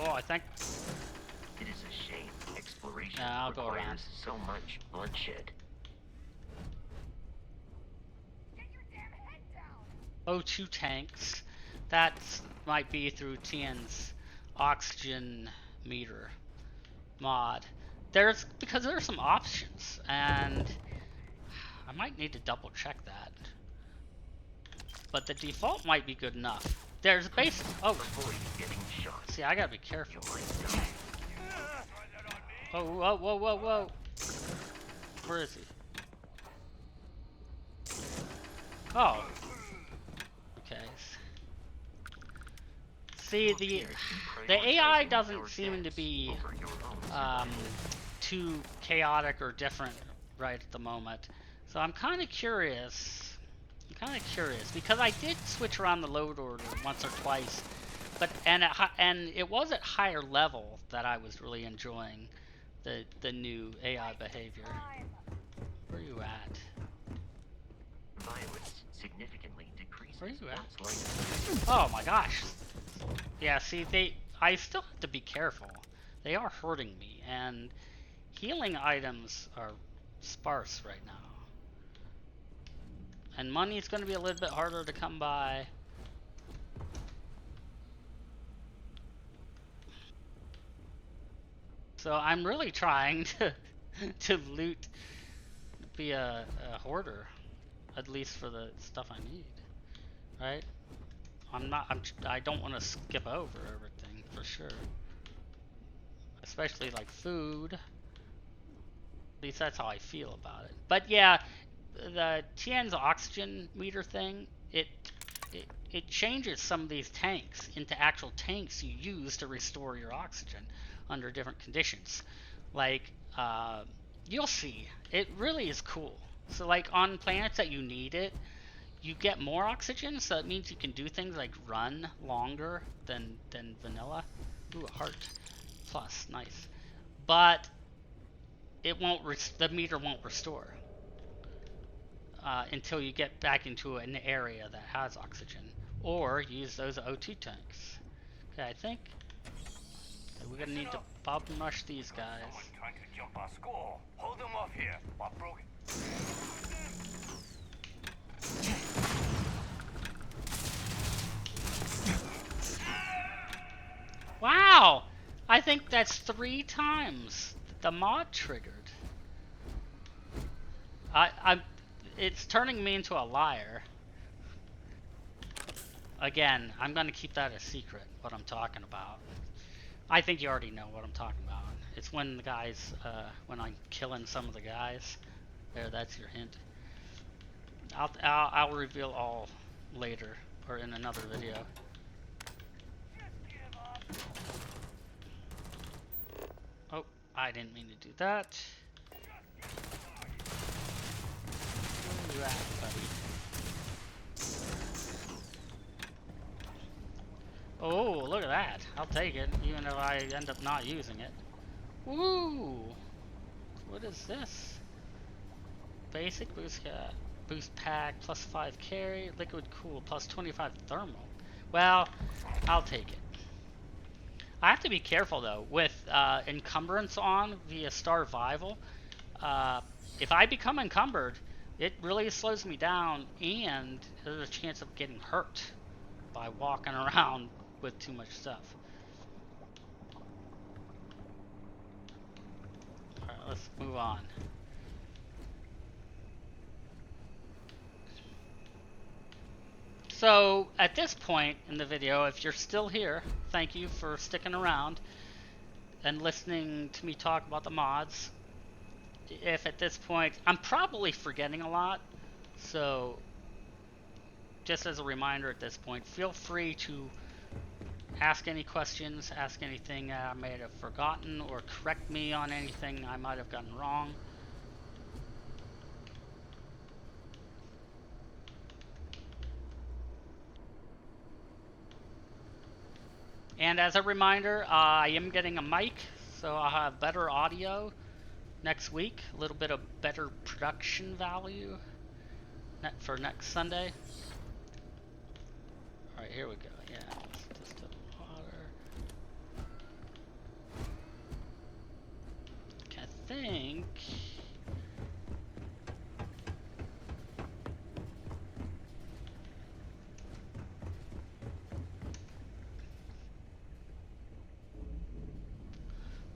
Oh, I think... It is a shame exploration I'll go around. So much bloodshed. Oh, 2 tanks. That might be through TN's oxygen meter mod. Because there's some options, and I might need to double check that. But the default might be good enough. There's basic. Oh, see, I gotta be careful. Oh, whoa, whoa, whoa, whoa! Where is he? Oh. Okay. See, the AI doesn't seem to be too chaotic or different right at the moment. So I'm kind of curious. Because I did switch around the load order once or twice, and it was at higher level that I was really enjoying the new AI behavior. Where are you at? Violence significantly decreases. Where are you at? Oh my gosh. Yeah, see, I still have to be careful. They are hurting me, and healing items are sparse right now. And money's going to be a little bit harder to come by. So I'm really trying to loot, be a hoarder, at least for the stuff I need, right? I don't want to skip over everything for sure, especially like food. At least that's how I feel about it. But yeah, the Tien's oxygen meter thing, it changes some of these tanks into actual tanks you use to restore your oxygen under different conditions. Like, you'll see, it really is cool. So like on planets that you need it, you get more oxygen, so that means you can do things like run longer than vanilla. Ooh, a heart. Plus, nice. But it won't, the meter won't restore until you get back into an area that has oxygen. Or use those O2 tanks. Okay, I think we're gonna need to bob and rush these guys. Someone trying to jump our score. Hold them off here. What broke? Wow! I think that's 3 times the mod triggered. It's turning me into a liar. Again, I'm gonna keep that a secret, what I'm talking about. I think you already know what I'm talking about. It's when the guys, when I'm killing some of the guys. There, that's your hint. I'll reveal all later, or in another video. Oh, I didn't mean to do that. Where you at, buddy? Oh, look at that. I'll take it, even if I end up not using it. Woo! What is this? Basic boost pack, plus 5 carry, liquid cool, plus 25 thermal. Well, I'll take it. I have to be careful though, with encumbrance on via Starvival. If I become encumbered, it really slows me down, and there's a chance of getting hurt by walking around with too much stuff. Alright, let's move on. So, at this point in the video, if you're still here, thank you for sticking around and listening to me talk about the mods. If at this point, I'm probably forgetting a lot, so just as a reminder at this point, feel free to ask any questions, ask anything I may have forgotten, or correct me on anything I might have gotten wrong. And as a reminder, I am getting a mic, so I'll have better audio next week, a little bit of better production value for next Sunday. Alright, here we go. Yeah, let's just water. Okay, I think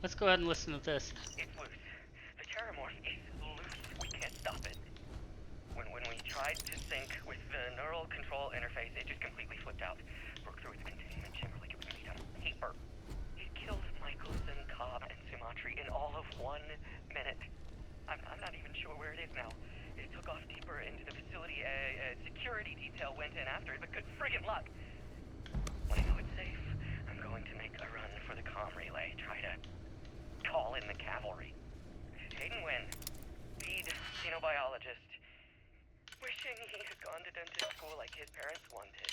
let's go ahead and listen to this. It's loose. The Terramorph is loose. We can't stop it. When we tried to sync with the neural control interface, it just completely flipped out. Broke through its containment chamber like it was made out of paper. It killed Michelson, Cobb, and Sumatri in all of 1 minute. I'm not even sure where it is now. It took off deeper into the facility. A security detail went in after it, but good friggin' luck. When I know it's safe, I'm going to make a run for the comm relay. Try to call in the cavalry. Hayden Wynn, lead xenobiologist. Wishing he had gone to dental school like his parents wanted.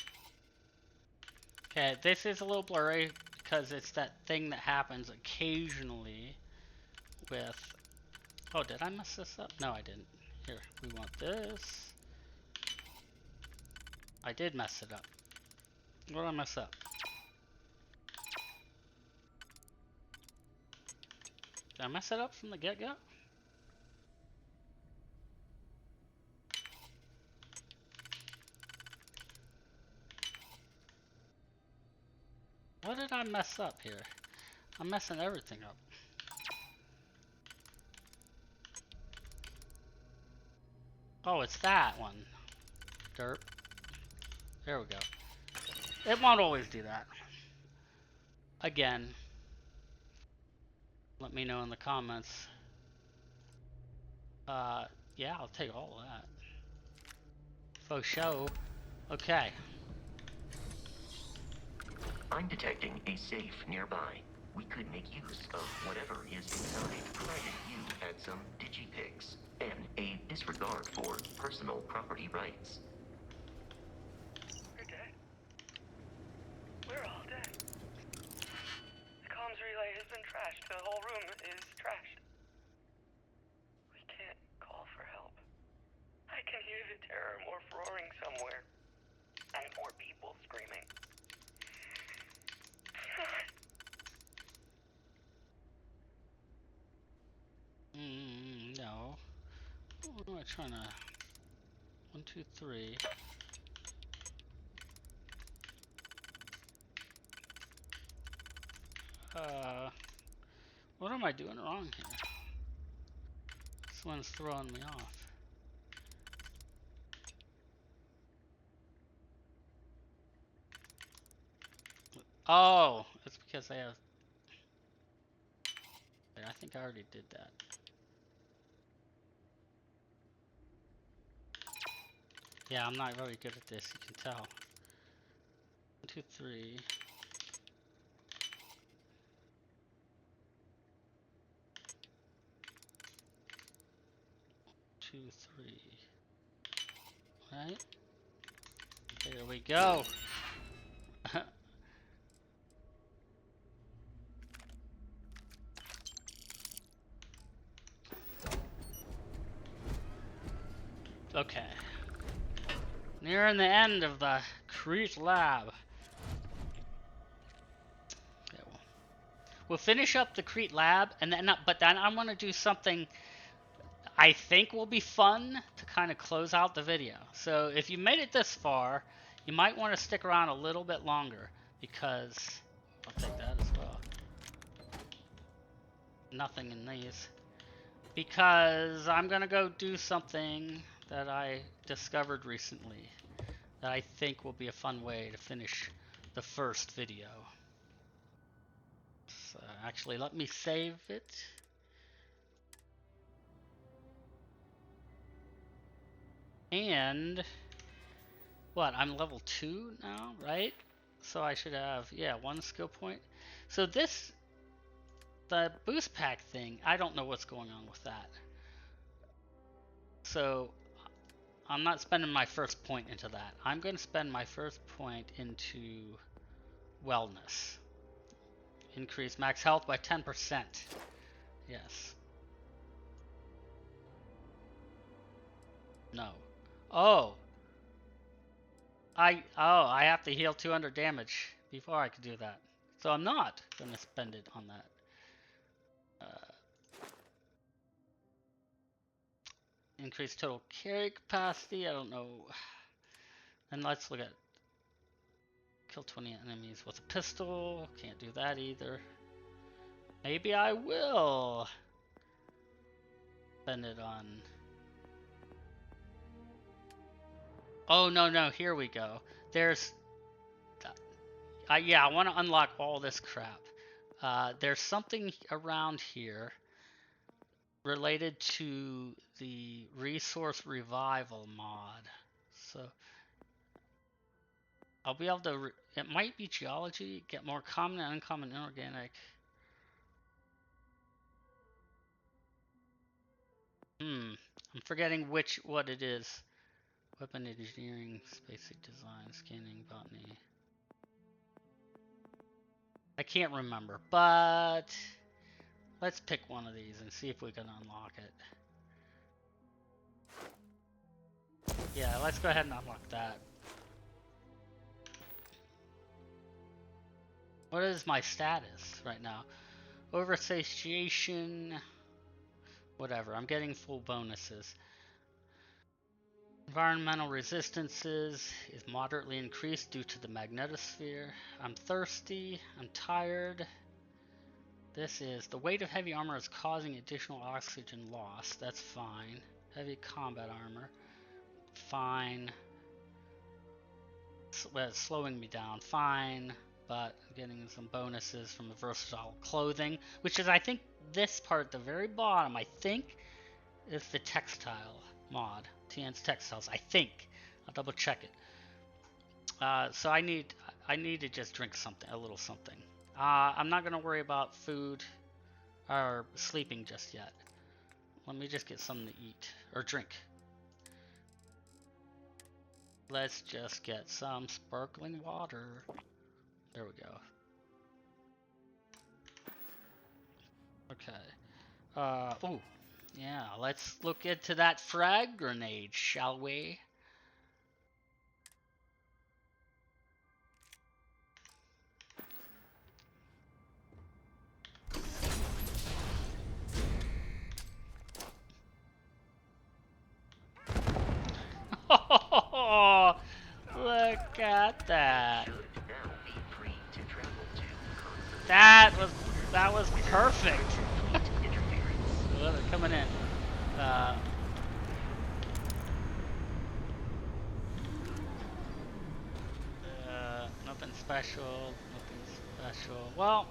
Okay, this is a little blurry because it's that thing that happens occasionally with... Oh, did I mess this up? No, I didn't. Here, we want this. I did mess it up. What did I mess up? Did I mess it up from the get-go? What did I mess up here? I'm messing everything up. Oh, it's that one. Derp. There we go. It won't always do that. Again, let me know in the comments. Yeah, I'll take all of that. Faux show. Okay. I'm detecting a safe nearby. We could make use of whatever is inside, provided you had some digipics and a disregard for personal property rights. We're dead. We're all dead. The comms relay has been trashed. The whole room is trashed. We can't call for help. I can hear the terror morph roaring somewhere. And more people screaming. No. What am I trying to... 1, 2, 3. What am I doing wrong here? This one's throwing me off. Oh, it's because I have... I think I already did that. Yeah, I'm not very good at this, you can tell. 1, 2, 3. 2, 3. Right? There we go. Okay. Nearing the end of the Crete lab. Okay, we'll finish up the Crete lab, and then, but then I want to do something I think will be fun to kind of close out the video. So if you made it this far, you might want to stick around a little bit longer, because I'll take that as well. Nothing in these. Because I'm gonna go do something that I discovered recently that I think will be a fun way to finish the first video. So actually, let me save it. And what, I'm level 2 now, right? So I should have, yeah, 1 skill point. So this, the boost pack thing, I don't know what's going on with that. So I'm not spending my first point into that. I'm going to spend my first point into wellness. Increase max health by 10%. Yes. No. Oh. I have to heal 200 damage before I can do that. So I'm not going to spend it on that. Increase total carry capacity. I don't know. And let's look at kill 20 enemies with a pistol. Can't do that either. Maybe I will spend it on... Oh, no, here we go. There's... yeah, I want to unlock all this crap. There's something around here related to the resource revival mod. So I'll be able to... it might be geology. Get more common and uncommon inorganic... I'm forgetting what it is. Weapon engineering, basic design, scanning, botany. I can't remember, but let's pick one of these and see if we can unlock it. Yeah, let's go ahead and unlock that. What is my status right now? Oversatiation. Whatever, I'm getting full bonuses. Environmental resistances is moderately increased due to the magnetosphere. I'm thirsty. I'm tired. This is the weight of heavy armor is causing additional oxygen loss. That's fine. Heavy combat armor. fine. It's slowing me down, fine. But I'm getting some bonuses from the versatile clothing, which is, I think, this part at the very bottom, I think, is the textile mod. TN's textiles, I think. I'll double check it. So I need to just drink something, a little something. I'm not gonna worry about food or sleeping just yet. Let me just get something to eat or drink. Let's just get some sparkling water. There we go. Okay. Oh, yeah. Let's look into that frag grenade, shall we? Oh, look at that. That was perfect. Well, they're coming in. Nothing special. Nothing special. Well,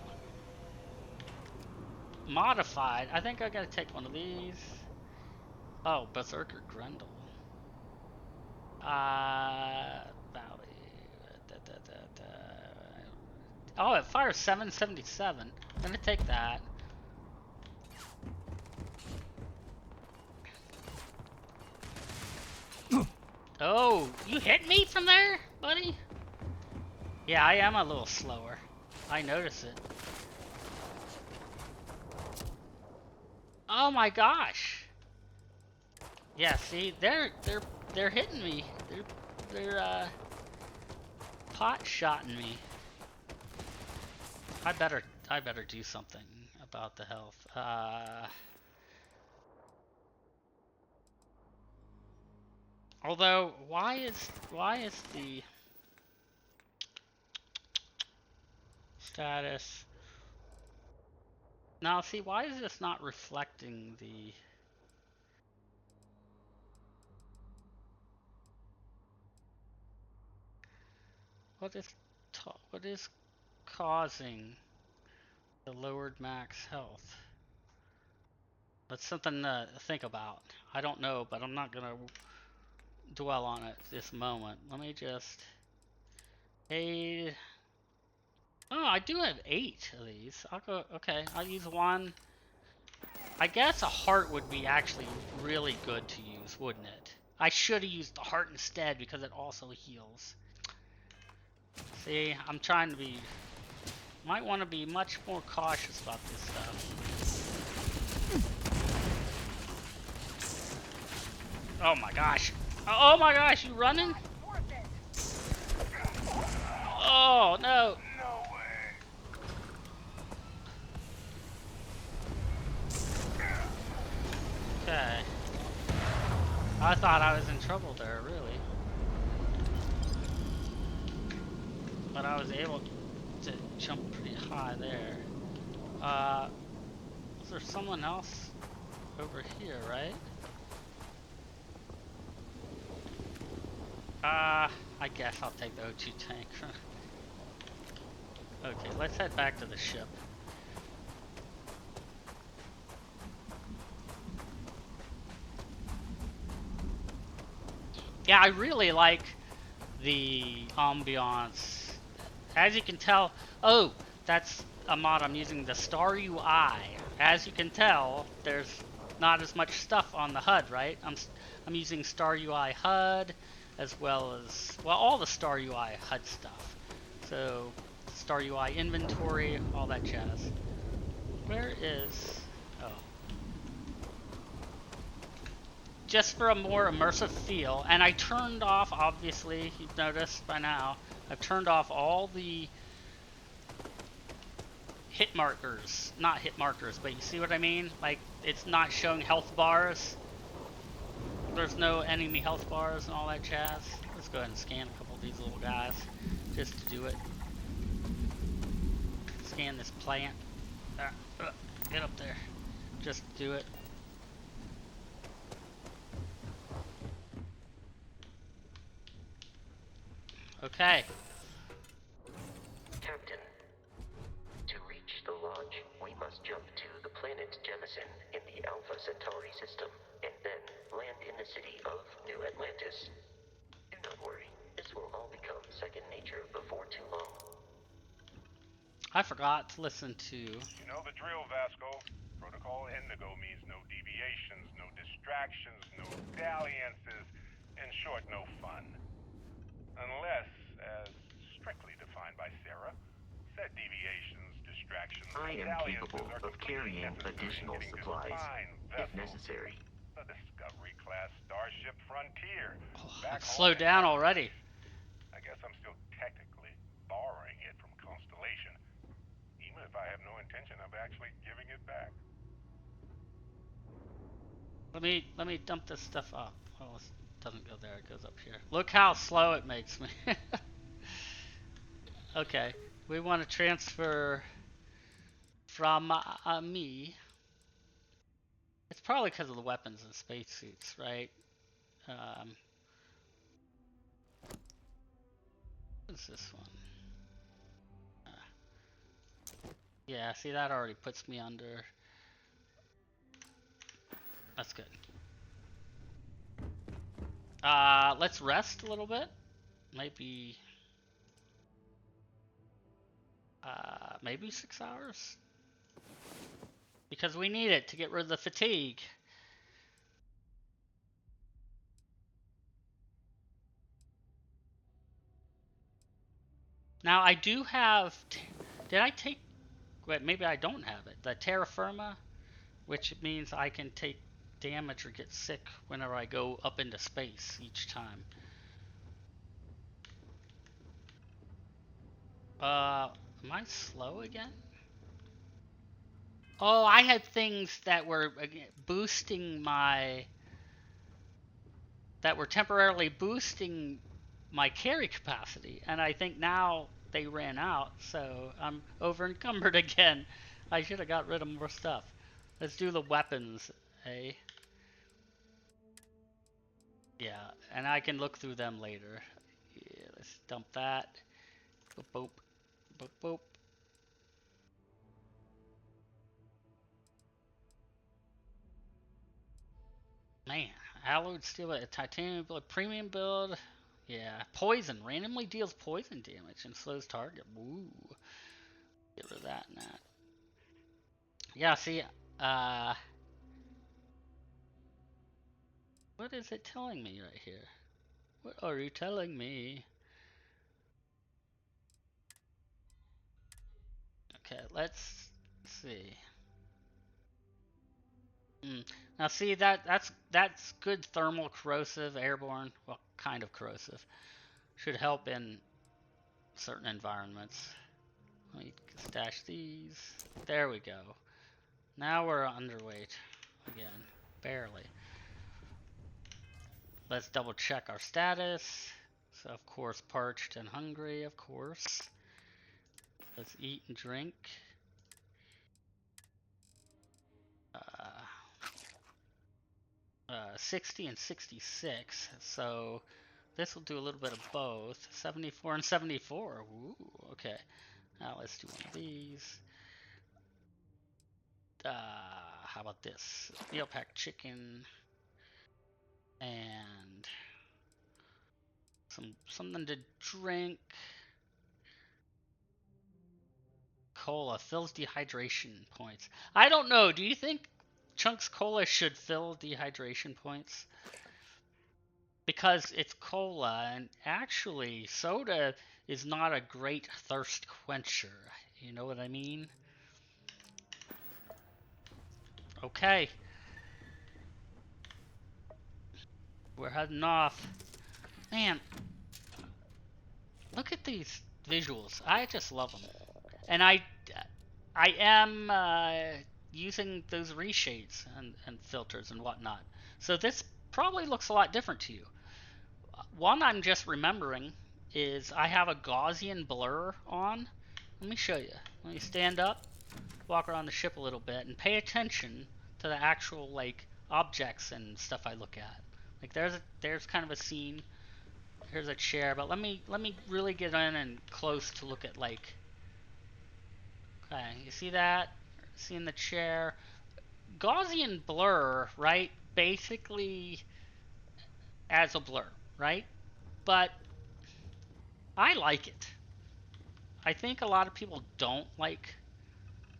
modified. I think I gotta take one of these. Oh, Berserker Grundle. Valley. Oh, it fires 777. I'm gonna take that. Oh, you hit me from there, buddy? Yeah, I am a little slower. I notice it. Oh my gosh. Yeah, see, they're hitting me. They're pot-shotting me. I better do something about the health. Although, why is the status? Now, see, why is this not reflecting the? What is causing the lowered max health? That's something to think about. I don't know, but I'm not gonna dwell on it this moment. Let me just. Hey. Oh, I do have 8 of these. I'll go. Okay, I'll use one. I guess a heart would be actually really good to use, wouldn't it? I should have used the heart instead because it also heals. See, I'm trying to be. Might want to be much more cautious about this stuff. Oh my gosh. Oh my gosh, you running? Oh no. Okay. I thought I was in trouble there, really. But I was able to jump pretty high there. Is there someone else over here, right? I guess I'll take the O2 tank. Okay, let's head back to the ship. Yeah, I really like the ambiance. As you can tell, oh, that's a mod I'm using, the StarUI. As you can tell, there's not as much stuff on the HUD, right? I'm using StarUI HUD, as well as, well, all the StarUI HUD stuff. So, StarUI Inventory, all that jazz. Where is, oh. Just for a more immersive feel, and I turned off, obviously, you've noticed by now, I've turned off all the hit markers. Not hit markers, but you see what I mean? Like, it's not showing health bars. There's no enemy health bars and all that jazz. Let's go ahead and scan a couple of these little guys, just to do it. Scan this plant. Get up there. Just do it. Okay. Captain, to reach the lodge, we must jump to the planet Jemison in the Alpha Centauri system, and then land in the city of New Atlantis. Do not worry, this will all become second nature before too long. I forgot to listen to... You know the drill, Vasco. Protocol Indigo means no deviations, no distractions, no dalliances, in short, no fun. Unless, as strictly defined by Sarah, said deviations, distractions, I and am dalliances capable are of completely carrying necessary additional getting this supplies, fine if vessel, necessary. the Discovery-class Starship Frontier. Oh, Back let's home slow in down Mars. already. I guess I'm still technically borrowing it from Constellation, even if I have no intention of actually giving it back. Let me dump this stuff off. Well, it doesn't go there, it goes up here. Look how slow it makes me. Okay, we want to transfer from me. It's probably because of the weapons and spacesuits, right? What's this one? Yeah, see, that already puts me under. That's good. Let's rest a little bit. Maybe, maybe 6 hours? Because we need it to get rid of the fatigue. Now, I do have... Did I take... Wait, maybe I don't have it. The terra firma, which means I can take damage or get sick whenever I go up into space each time. Am I slow again? Oh, I had things that were boosting my... that were temporarily boosting my carry capacity, and I think now they ran out, so I'm over encumbered again. I should have got rid of more stuff. Let's do the weapons, eh? Yeah, and I can look through them later. Yeah, let's dump that. Boop, boop, boop, boop. Man, alloyed steel, a titanium build, premium build. Yeah, poison randomly deals poison damage and slows target. Woo. Get rid of that and that. Yeah, see, what is it telling me right here? What are you telling me? Okay, let's see. Now see, that's good thermal corrosive, airborne, well, kind of corrosive. Should help in certain environments. Let me stash these. There we go. Now we're underweight again, barely. Let's double check our status. So of course, parched and hungry, of course. Let's eat and drink. 60 and 66, so this will do a little bit of both. 74 and 74. Ooh, okay. Now let's do one of these. How about this? Meal pack chicken and something to drink. Cola fills dehydration points. I don't know. Do you think Chunks Cola should fill dehydration points? Because it's cola, and actually soda is not a great thirst quencher. You know what I mean? Okay. We're heading off. Man, look at these visuals. I just love them. And I am using those reshades and filters and whatnot. So this probably looks a lot different to you. One I'm just remembering is I have a Gaussian blur on. Let me show you. Let me stand up, walk around the ship a little bit, and pay attention to the actual like objects and stuff I look at. Like there's kind of a scene here's a chair, but let me really get in and close to look at like. Okay, you see that? Seeing the chair, Gaussian blur, right? Basically as a blur, right? But I like it. I think a lot of people don't like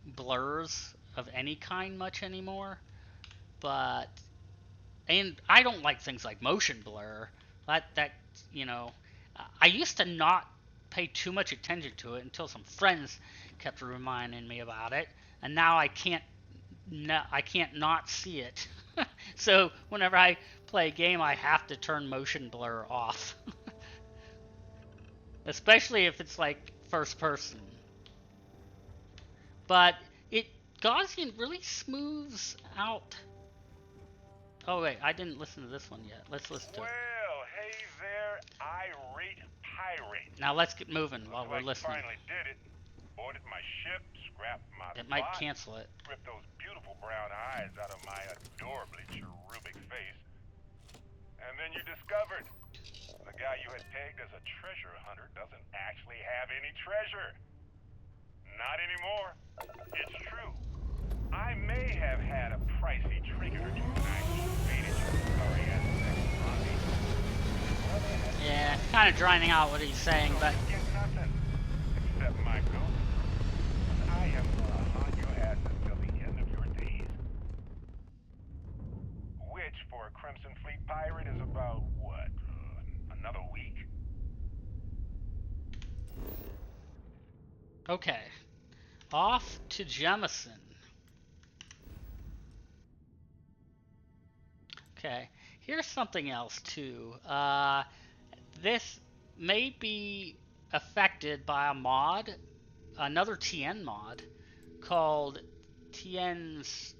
blurs of any kind much anymore, and I don't like things like motion blur. That you know, I used to not pay too much attention to it until some friends kept reminding me about it, and now I can't not see it. So whenever I play a game, I have to turn motion blur off. Especially if it's like first person. But Gaussian really smooths out. Oh wait, I didn't listen to this one yet. Let's listen to it. Well, hey there, irate pirate. Now let's get moving while we're listening. Finally did it. Boarded my ship, scrapped my It might plot, cancel it. ripped those beautiful brown eyes out of my adorably cherubic face. And then you discovered the guy you had pegged as a treasure hunter doesn't actually have any treasure. Not anymore. It's true. I may have had a pricey trinket or two when I invaded your sorry ass second lobby. Yeah, kind of drowning out what he's saying, but Get nothing except my ghost. I am gonna haunt your ass until the end of your days. Which, for a Crimson Fleet pirate, is about what? Another week? okay. Off to Jemison. Okay, here's something else too. This may be affected by a mod, another TN mod, called TN's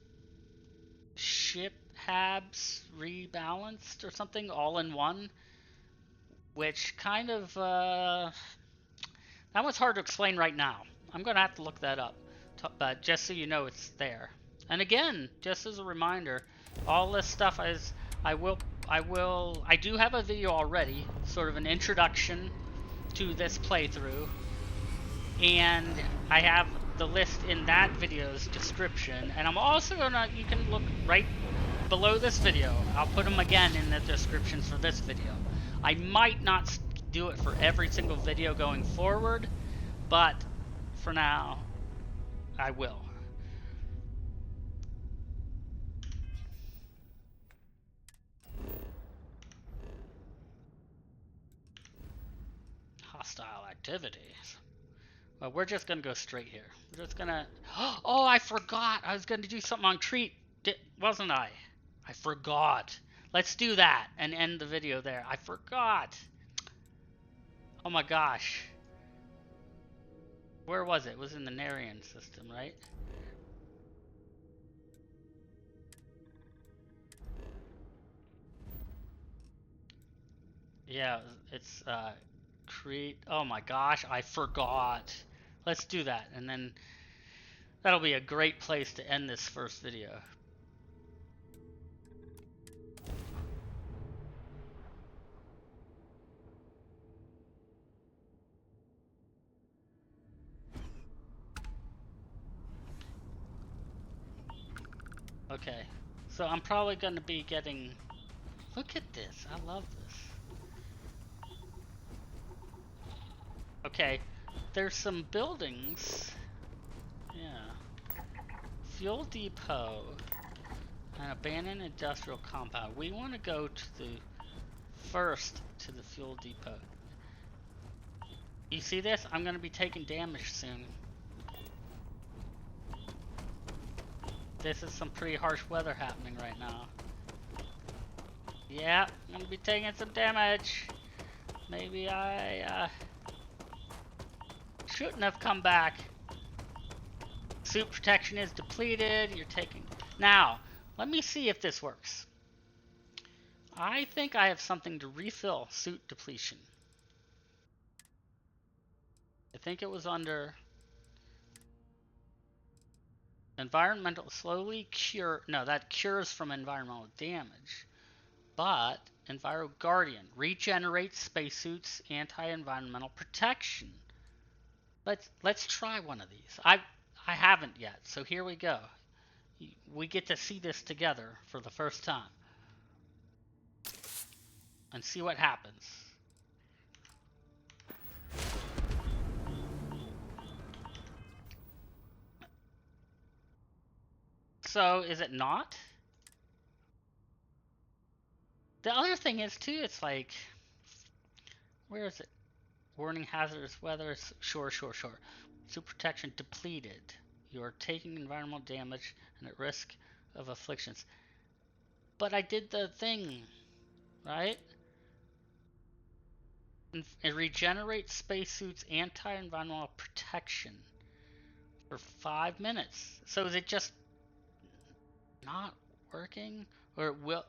Ship Habs Rebalanced or something, all in one, which kind of, that one's hard to explain right now. I'm going to have to look that up, but just so you know it's there. And again, just as a reminder, all this stuff is, I do have a video already, sort of an introduction to this playthrough, and I have the list in that video's description, and I'm also gonna, you can look right below this video, I'll put them again in the descriptions for this video. I might not do it for every single video going forward, but for now, I will. Hostile activities. Well, we're just gonna go straight here. We're just gonna. Oh, I forgot. I was gonna do something on Crete, wasn't I? I forgot. Let's do that and end the video there. I forgot. Oh my gosh. Where was it? It was in the Narian system, right? Yeah, it's Crete. Oh my gosh, I forgot. Let's do that, and then that'll be a great place to end this first video. Okay, so I'm probably going to be getting... Look at this, I love this. Okay, there's some buildings. Yeah. Fuel depot. An abandoned industrial compound. We want to go to the fuel depot. You see this? I'm going to be taking damage soon. This is some pretty harsh weather happening right now. Yeah, I'm going to be taking some damage. Maybe I shouldn't have come back. Suit protection is depleted. You're taking... Now, let me see if this works. I think I have something to refill suit depletion. I think it was under environmental slowly cure. No, that cures from environmental damage. But Enviro Guardian. Regenerates spacesuits, anti-environmental protection. Let's try one of these. I haven't yet, so here we go. We get to see this together for the first time. And see what happens. So, is it not? The other thing is, too, it's like... Where is it? Warning hazardous weather. Sure. Suit protection depleted. You are taking environmental damage and at risk of afflictions. But I did the thing, right? It regenerates spacesuits anti-environmental protection for 5 minutes. So is it just not working, or will,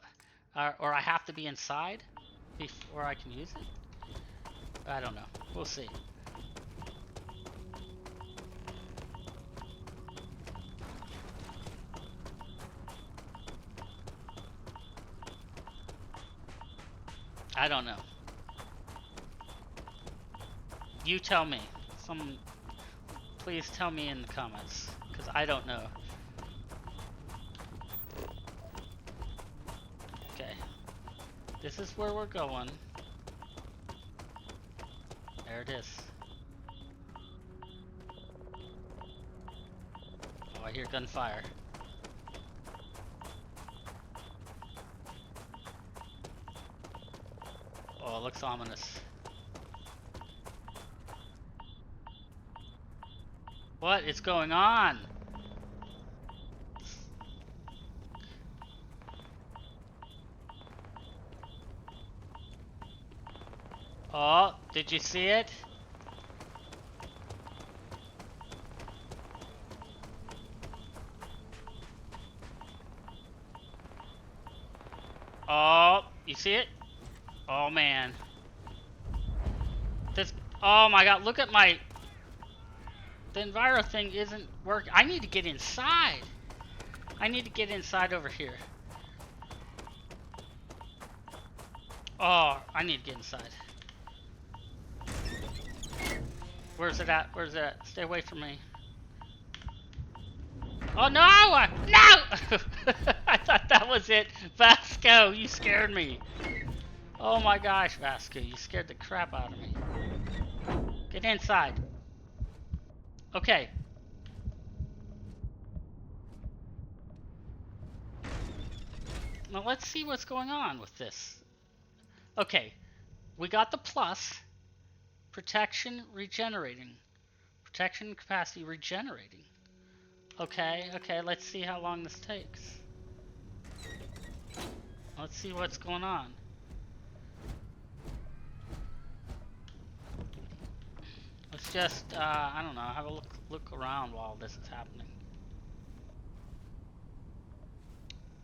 or I have to be inside before I can use it? I don't know. We'll see. I don't know. You tell me. Please tell me in the comments, because I don't know. Okay. This is where we're going. There it is. Oh, I hear gunfire. Oh, it looks ominous. What is going on? Oh, did you see it? Oh, you see it? Oh man. This, oh my god, look at my... The Enviro thing isn't working. I need to get inside. I need to get inside over here. Oh, I need to get inside. Where's it at? Where's it at? Stay away from me. Oh no! No! I thought that was it. Vasco, you scared me. Oh my gosh, Vasco, you scared the crap out of me. Get inside. Okay. Now let's see what's going on with this. Okay, we got the plus. Protection regenerating. Protection capacity regenerating. Okay, let's see how long this takes. Let's see what's going on. Let's just, I don't know, have a look around while this is happening.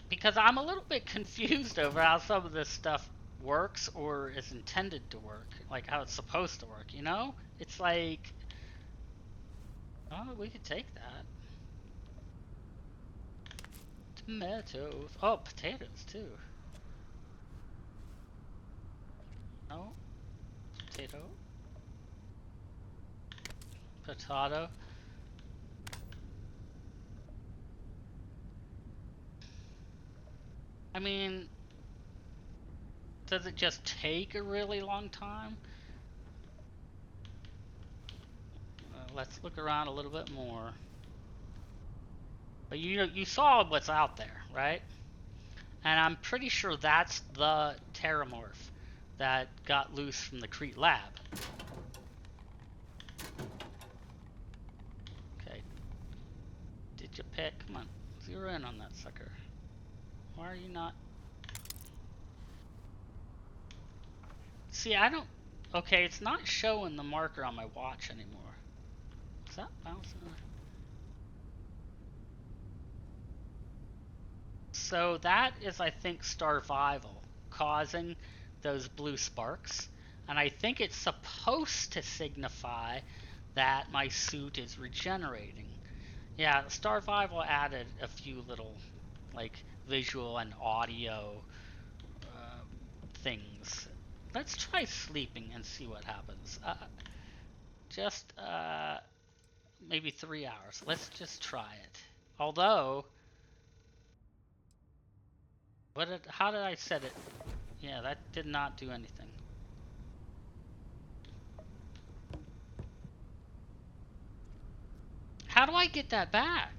Because I'm a little bit confused over how some of this stuff works or is intended to work. Like how it's supposed to work, you know? It's like, oh, we could take that. Tomatoes. Oh, potatoes too. No. Potato. Potato. I mean, does it just take a really long time? Let's look around a little bit more. But you saw what's out there, right? And I'm pretty sure that's the Terramorph that got loose from the Crete lab. Okay. Did you pick? Come on. Zero in on that sucker. Why are you not? See, I don't... Okay, it's not showing the marker on my watch anymore. Is that bouncing? So that is, I think, Starvival causing those blue sparks. And I think it's supposed to signify that my suit is regenerating. Yeah, Starvival added a few little, like, visual and audio things. Let's try sleeping and see what happens. Just maybe 3 hours. Let's just try it. Although, how did I set it? Yeah, that did not do anything. How do I get that back?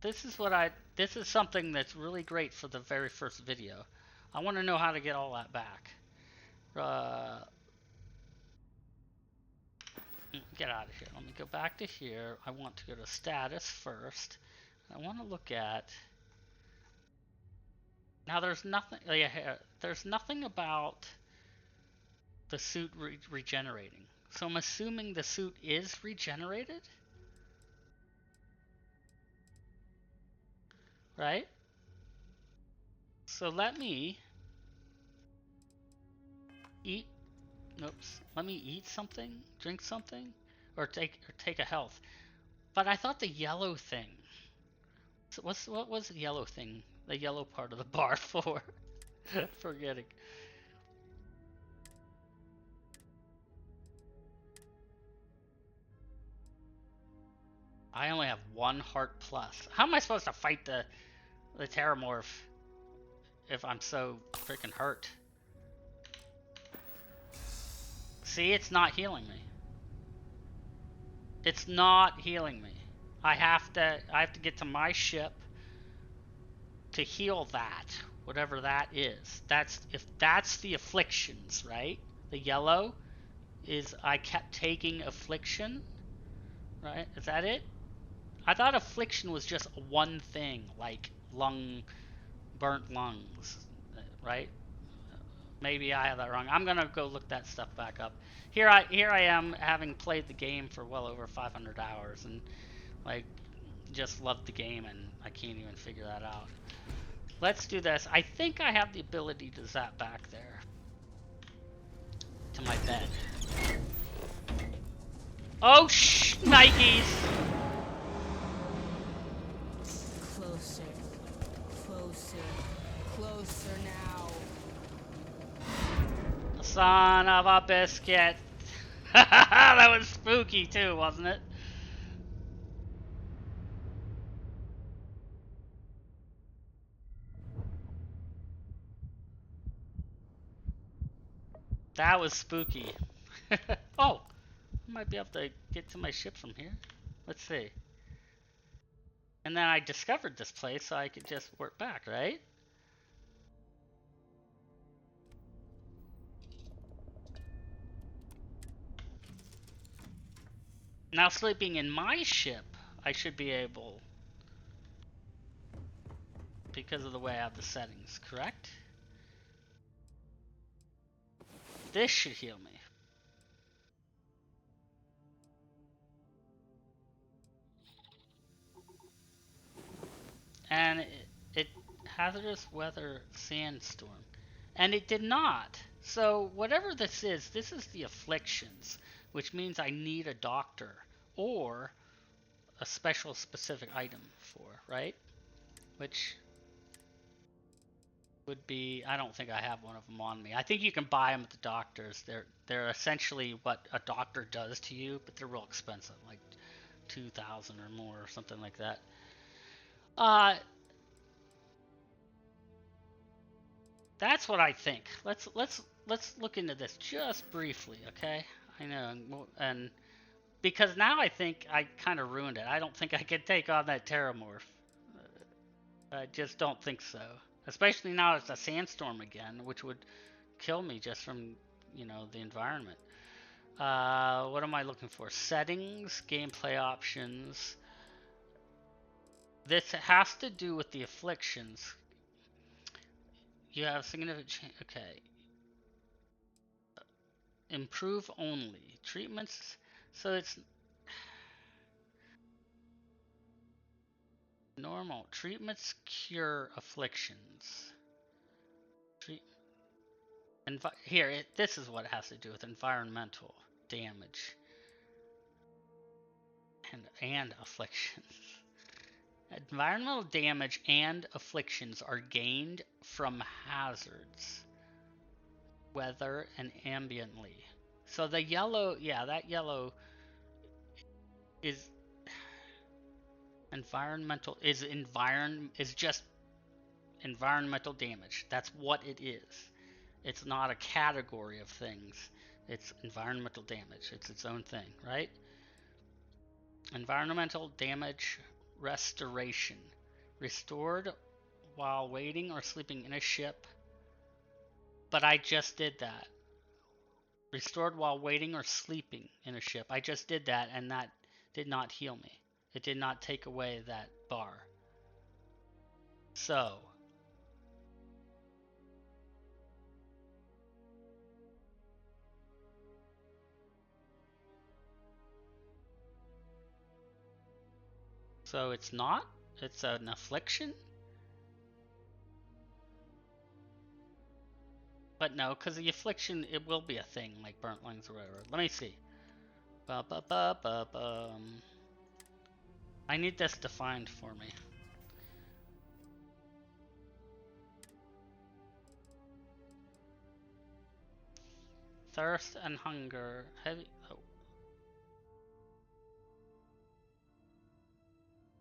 This is something that's really great for the very first video. I want to know how to get all that back. Get out of here. Let me go back to here. I want to go to status first. I want to look at. Now there's nothing. There's nothing about the suit regenerating. So I'm assuming the suit is regenerated, right? So let me eat. Oops. Let me eat something, drink something, or take a health. But I thought the yellow thing. So what was the yellow thing? The yellow part of the bar for? Forgetting. I only have 1 heart plus. How am I supposed to fight the Terramorph if I'm so freaking hurt? See, it's not healing me. It's not healing me. I have to get to my ship to heal that, whatever that is. If that's the afflictions, right? The yellow is I kept taking affliction, right? Is that it? I thought affliction was just one thing, like burnt lungs, right? Maybe I have that wrong. I'm gonna go look that stuff back up. Here I am, having played the game for well over 500 hours, and like just loved the game, and I can't even figure that out. Let's do this. I think I have the ability to zap back there to my bed. Oh Nikes! Closer, closer, closer now. Son of a biscuit. That was spooky too, wasn't it? That was spooky. Oh, I might be able to get to my ship from here. Let's see. And then I discovered this place, so I could just work back, right? Now sleeping in my ship, I should be able, because of the way I have the settings, correct? This should heal me. And it hazardous weather sandstorm. And it did not. So whatever this is the afflictions, which means I need a doctor or a special specific item for, right? Which would be, I don't think I have one of them on me. I think you can buy them at the doctors. They're essentially what a doctor does to you, but they're real expensive, like 2,000 or more or something like that. That's what I think. Let's look into this just briefly, okay? I know, and because now I think I kind of ruined it. I don't think I can take on that Terramorph. I just don't think so. Especially now it's a sandstorm again, which would kill me just from, you know, the environment. What am I looking for? Settings, gameplay options. This has to do with the afflictions. You have significant change. Okay. Improve only. Treatments. So it's normal. Treatments cure afflictions. Here, this is what it has to do with environmental damage and afflictions. Environmental damage and afflictions are gained from hazards, weather, and ambiently. So the yellow, yeah, that yellow is environmental, is just environmental damage. That's what it is. It's not a category of things. It's environmental damage. It's its own thing, right? Environmental damage restoration. Restored while waiting or sleeping in a ship. But I just did that. Restored while waiting or sleeping in a ship. I just did that, and that did not heal me. It did not take away that bar. So it's not? It's an affliction? But no, because the affliction, it will be a thing, like burnt lungs or whatever. Let me see. I need this defined for me. Thirst and hunger. Heavy. Oh.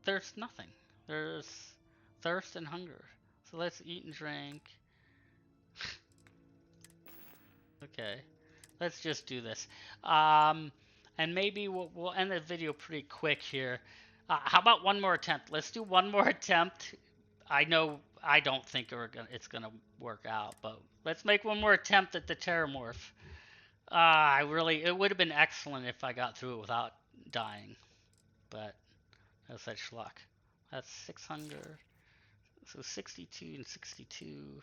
There's nothing. There's thirst and hunger. So let's eat and drink. Okay. Let's just do this. And maybe we'll end the video pretty quick here. How about one more attempt? Let's do one more attempt. I know I don't think it's gonna work out, but let's make one more attempt at the Terramorph. It would have been excellent if I got through it without dying, but no such luck. That's 600. So 62 and 62.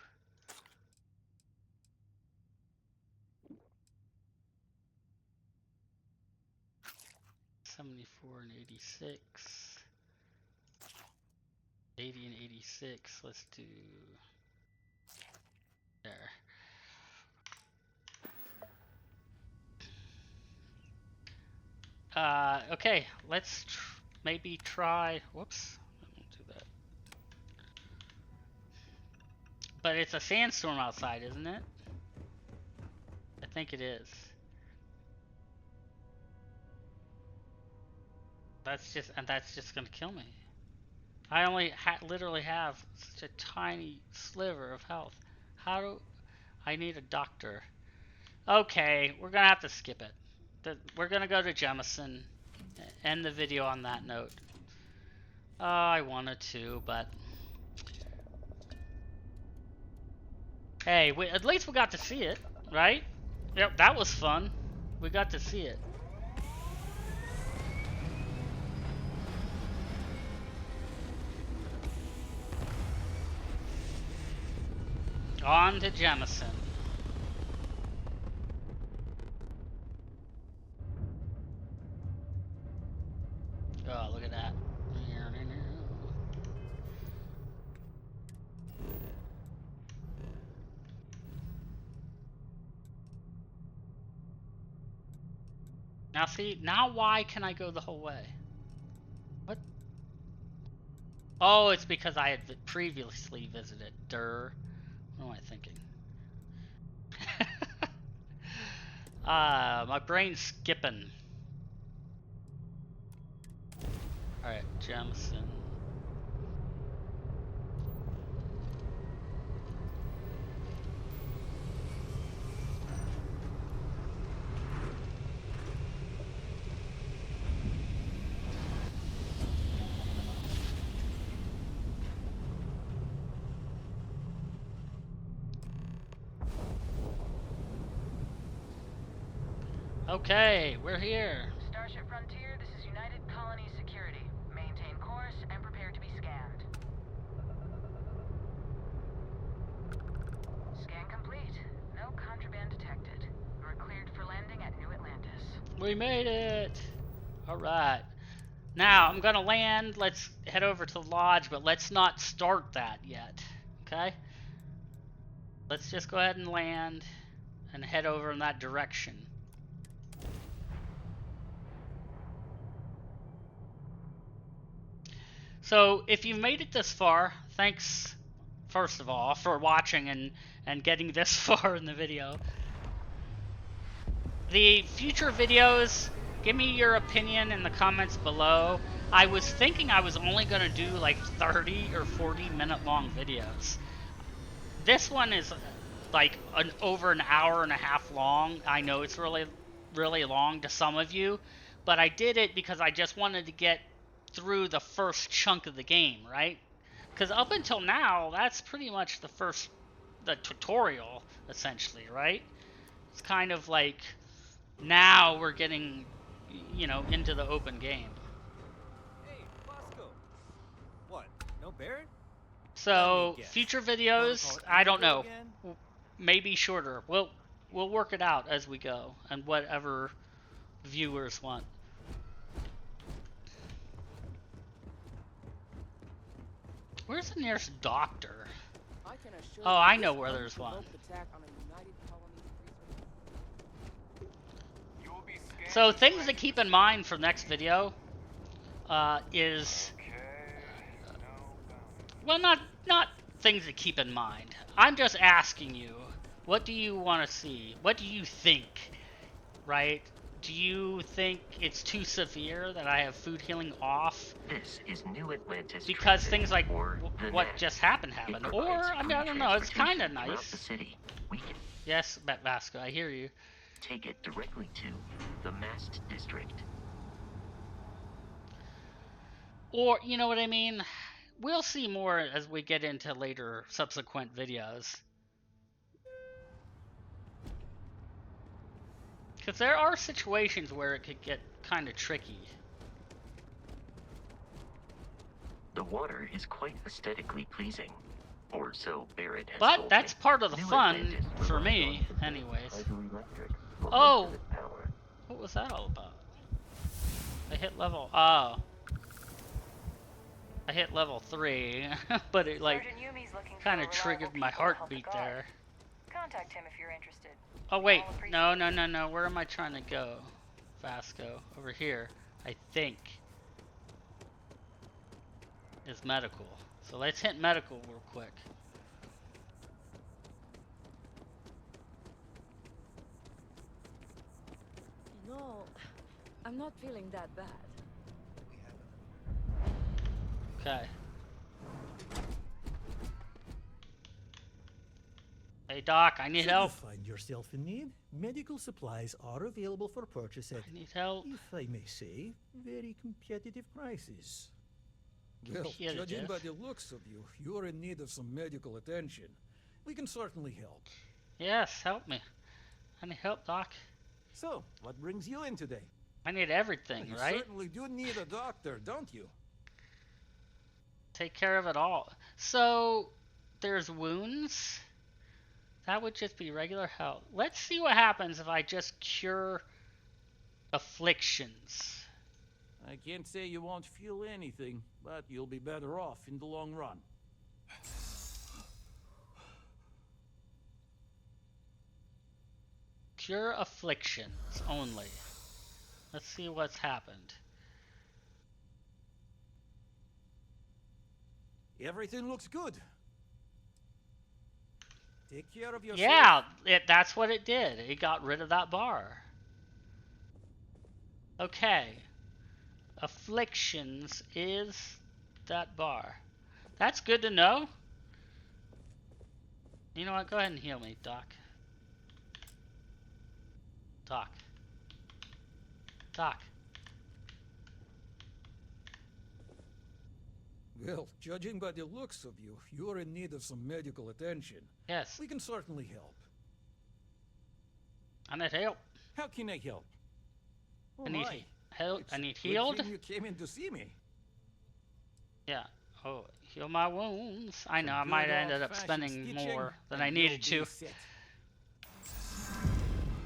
$74 and 86. 80 and 86. Let's do there. Okay, let's maybe try. Whoops, I won't do that. But it's a sandstorm outside, isn't it? I think it is. That's just gonna kill me. I only literally have such a tiny sliver of health. How do I need a doctor? Okay, we're gonna have to skip it. We're gonna go to Jemison. End the video on that note. I wanted to, but hey, at least we got to see it, right? Yep, that was fun. We got to see it. On to Jemison. Oh, look at that. Now see, now why can I go the whole way? What? Oh, it's because I had previously visited. What am I thinking? My brain's skipping. Alright, Jemison. Okay, we're here. Starship Frontier, this is United Colony Security. Maintain course and prepare to be scanned. Scan complete. No contraband detected. We're cleared for landing at New Atlantis. We made it! Alright. Now, I'm gonna land. Let's head over to the lodge, but let's not start that yet. Okay? Let's just go ahead and land and head over in that direction. So if you've made it this far, thanks first of all for watching and getting this far in the video. The future videos, give me your opinion in the comments below. I was thinking I was only going to do like 30 or 40 minute long videos. This one is like over an hour and a half long. I know it's really long to some of you, but I did it because I just wanted to get through the first chunk of the game, right? Because up until now, that's pretty much the tutorial, essentially, right? It's kind of like, now we're getting, you know, into the open game. Hey, Bosco. What? No Barrett? So, future videos, I don't know. Maybe shorter. We'll work it out as we go, and whatever viewers want. Where's the nearest doctor? Oh, I know where there's one. So things to keep in mind for next video is, well, not things to keep in mind. I'm just asking you, what do you want to see? What do you think, right? Do you think it's too severe that I have food healing off? This is New Atlantis because Transit, things like what NAT. just happened. Or, I mean, I don't know, it's kind of nice. The city. We can yes, Vasco, I hear you. take it directly to the Mast District. Or, you know what I mean? We'll see more as we get into later subsequent videos. Because there are situations where it could get kind of tricky. The water is quite aesthetically pleasing, or so Barrett has But told that's me. part of the New fun Atlantis for relies me, on anyways. hydroelectric for Oh! most of its power. What was that all about? I hit level... Oh. I hit level 3, but it like kind of triggered my heartbeat there. Contact him if you're interested. Oh wait, no, where am I trying to go? Vasco, over here, I think, is medical. So let's hit medical real quick. No, I'm not feeling that bad. Okay. Hey Doc, I need help. Should you find yourself in need, medical supplies are available for purchase at, I need help. if I may say, very competitive prices. Well, Competitive. judging by the looks of you, you're in need of some medical attention. We can certainly help. Yes, help me. I need help, Doc. So, what brings you in today? I need everything, You right? certainly do need a doctor, don't you? Take care of it all. So, there's wounds. That would just be regular health. Let's see what happens if I just cure afflictions. I can't say you won't feel anything, but you'll be better off in the long run. Cure afflictions only. Let's see what's happened. Everything looks good. Take care of yourself. Yeah, that's what it did. It got rid of that bar. Okay. Afflictions is that bar. That's good to know. You know what? Go ahead and heal me, Doc. Doc. Doc. Well, judging by the looks of you, you're in need of some medical attention. Yes. We can certainly help. I need help. How can I help? Oh I need my. help. It's I need a good healed. thing you came in to see me. Yeah. Oh, heal my wounds. I know. I Good might have ended up old-fashioned spending stitching, more than and I needed you'll to. be set.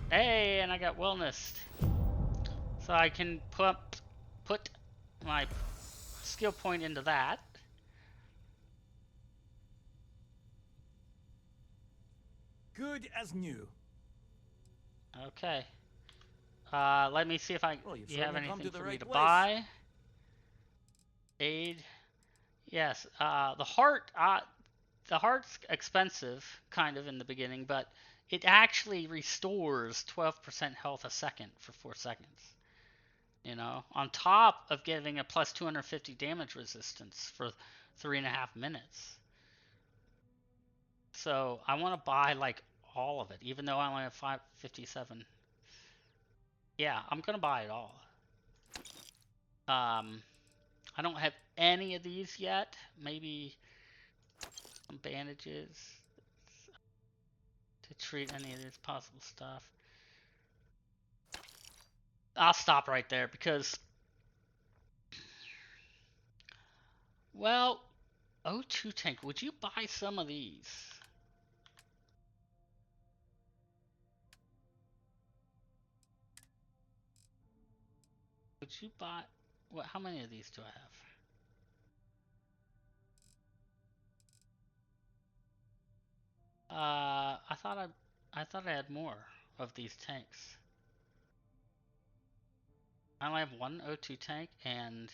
Hey, and I got wellness. So I can put my skill point into that. Good as new. Okay. Let me see if Well, you've you have certainly come anything to the for me right to place. buy. Aid. Yes, the heart's expensive, kind of in the beginning, but it actually restores 12% health a second for 4 seconds. You know, on top of giving a plus 250 damage resistance for 3.5 minutes. So I want to buy like all of it, even though I only have 557. Yeah, I'm gonna buy it all. I don't have any of these yet. Maybe some bandages to treat any of this possible stuff. I'll stop right there because, well, O2 tank, would you buy some of these? Would you buy, what, how many of these do I have? I thought I had more of these tanks. I only have one O2 tank and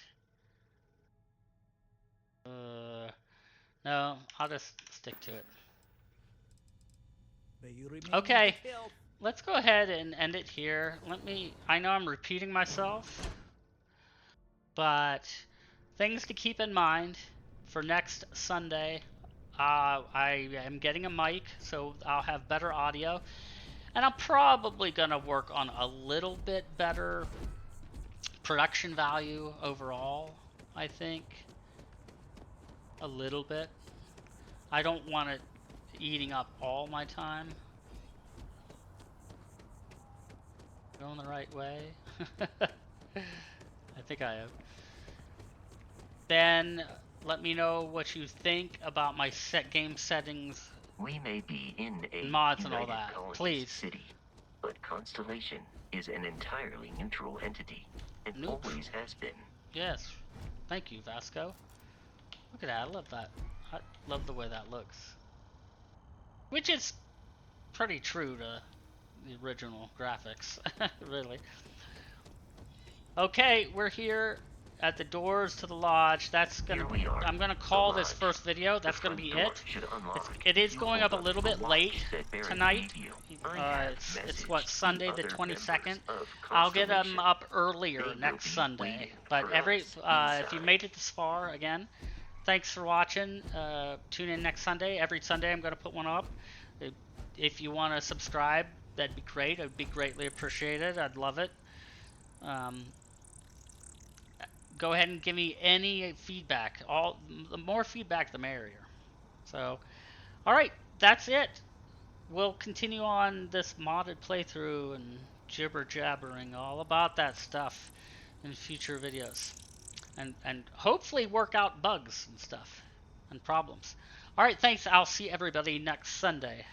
no, I'll just stick to it. Okay, let's go ahead and end it here. I know I'm repeating myself, but things to keep in mind for next Sunday. I am getting a mic, so I'll have better audio. And I'm probably going to work on a little bit better production value overall, I think. A little bit. I don't want it eating up all my time. Going the right way? I think I am. Then let me know what you think about my game settings. We may be in a mods and all that. Please. City, but Constellation is an entirely neutral entity and always has been. Yes. Thank you, Vasco. Look at that. I love that. I love the way that looks. Which is pretty true to the original graphics, really. Okay, we're here at the doors to the lodge. That's gonna be, I'm gonna call this first video. That's gonna be it. It is going up a little bit late tonight. It's what, Sunday the 22nd. I'll get them up earlier next Sunday. But if you made it this far, again, thanks for watching. Tune in next Sunday. Every Sunday I'm gonna put one up. If you want to subscribe, that'd be great. It'd be greatly appreciated. I'd love it. Go ahead and give me any feedback. The more feedback, the merrier. So, all right, that's it. We'll continue on this modded playthrough and jibber jabbering all about that stuff in future videos, and hopefully work out bugs and stuff and problems. All right, thanks. I'll see everybody next Sunday.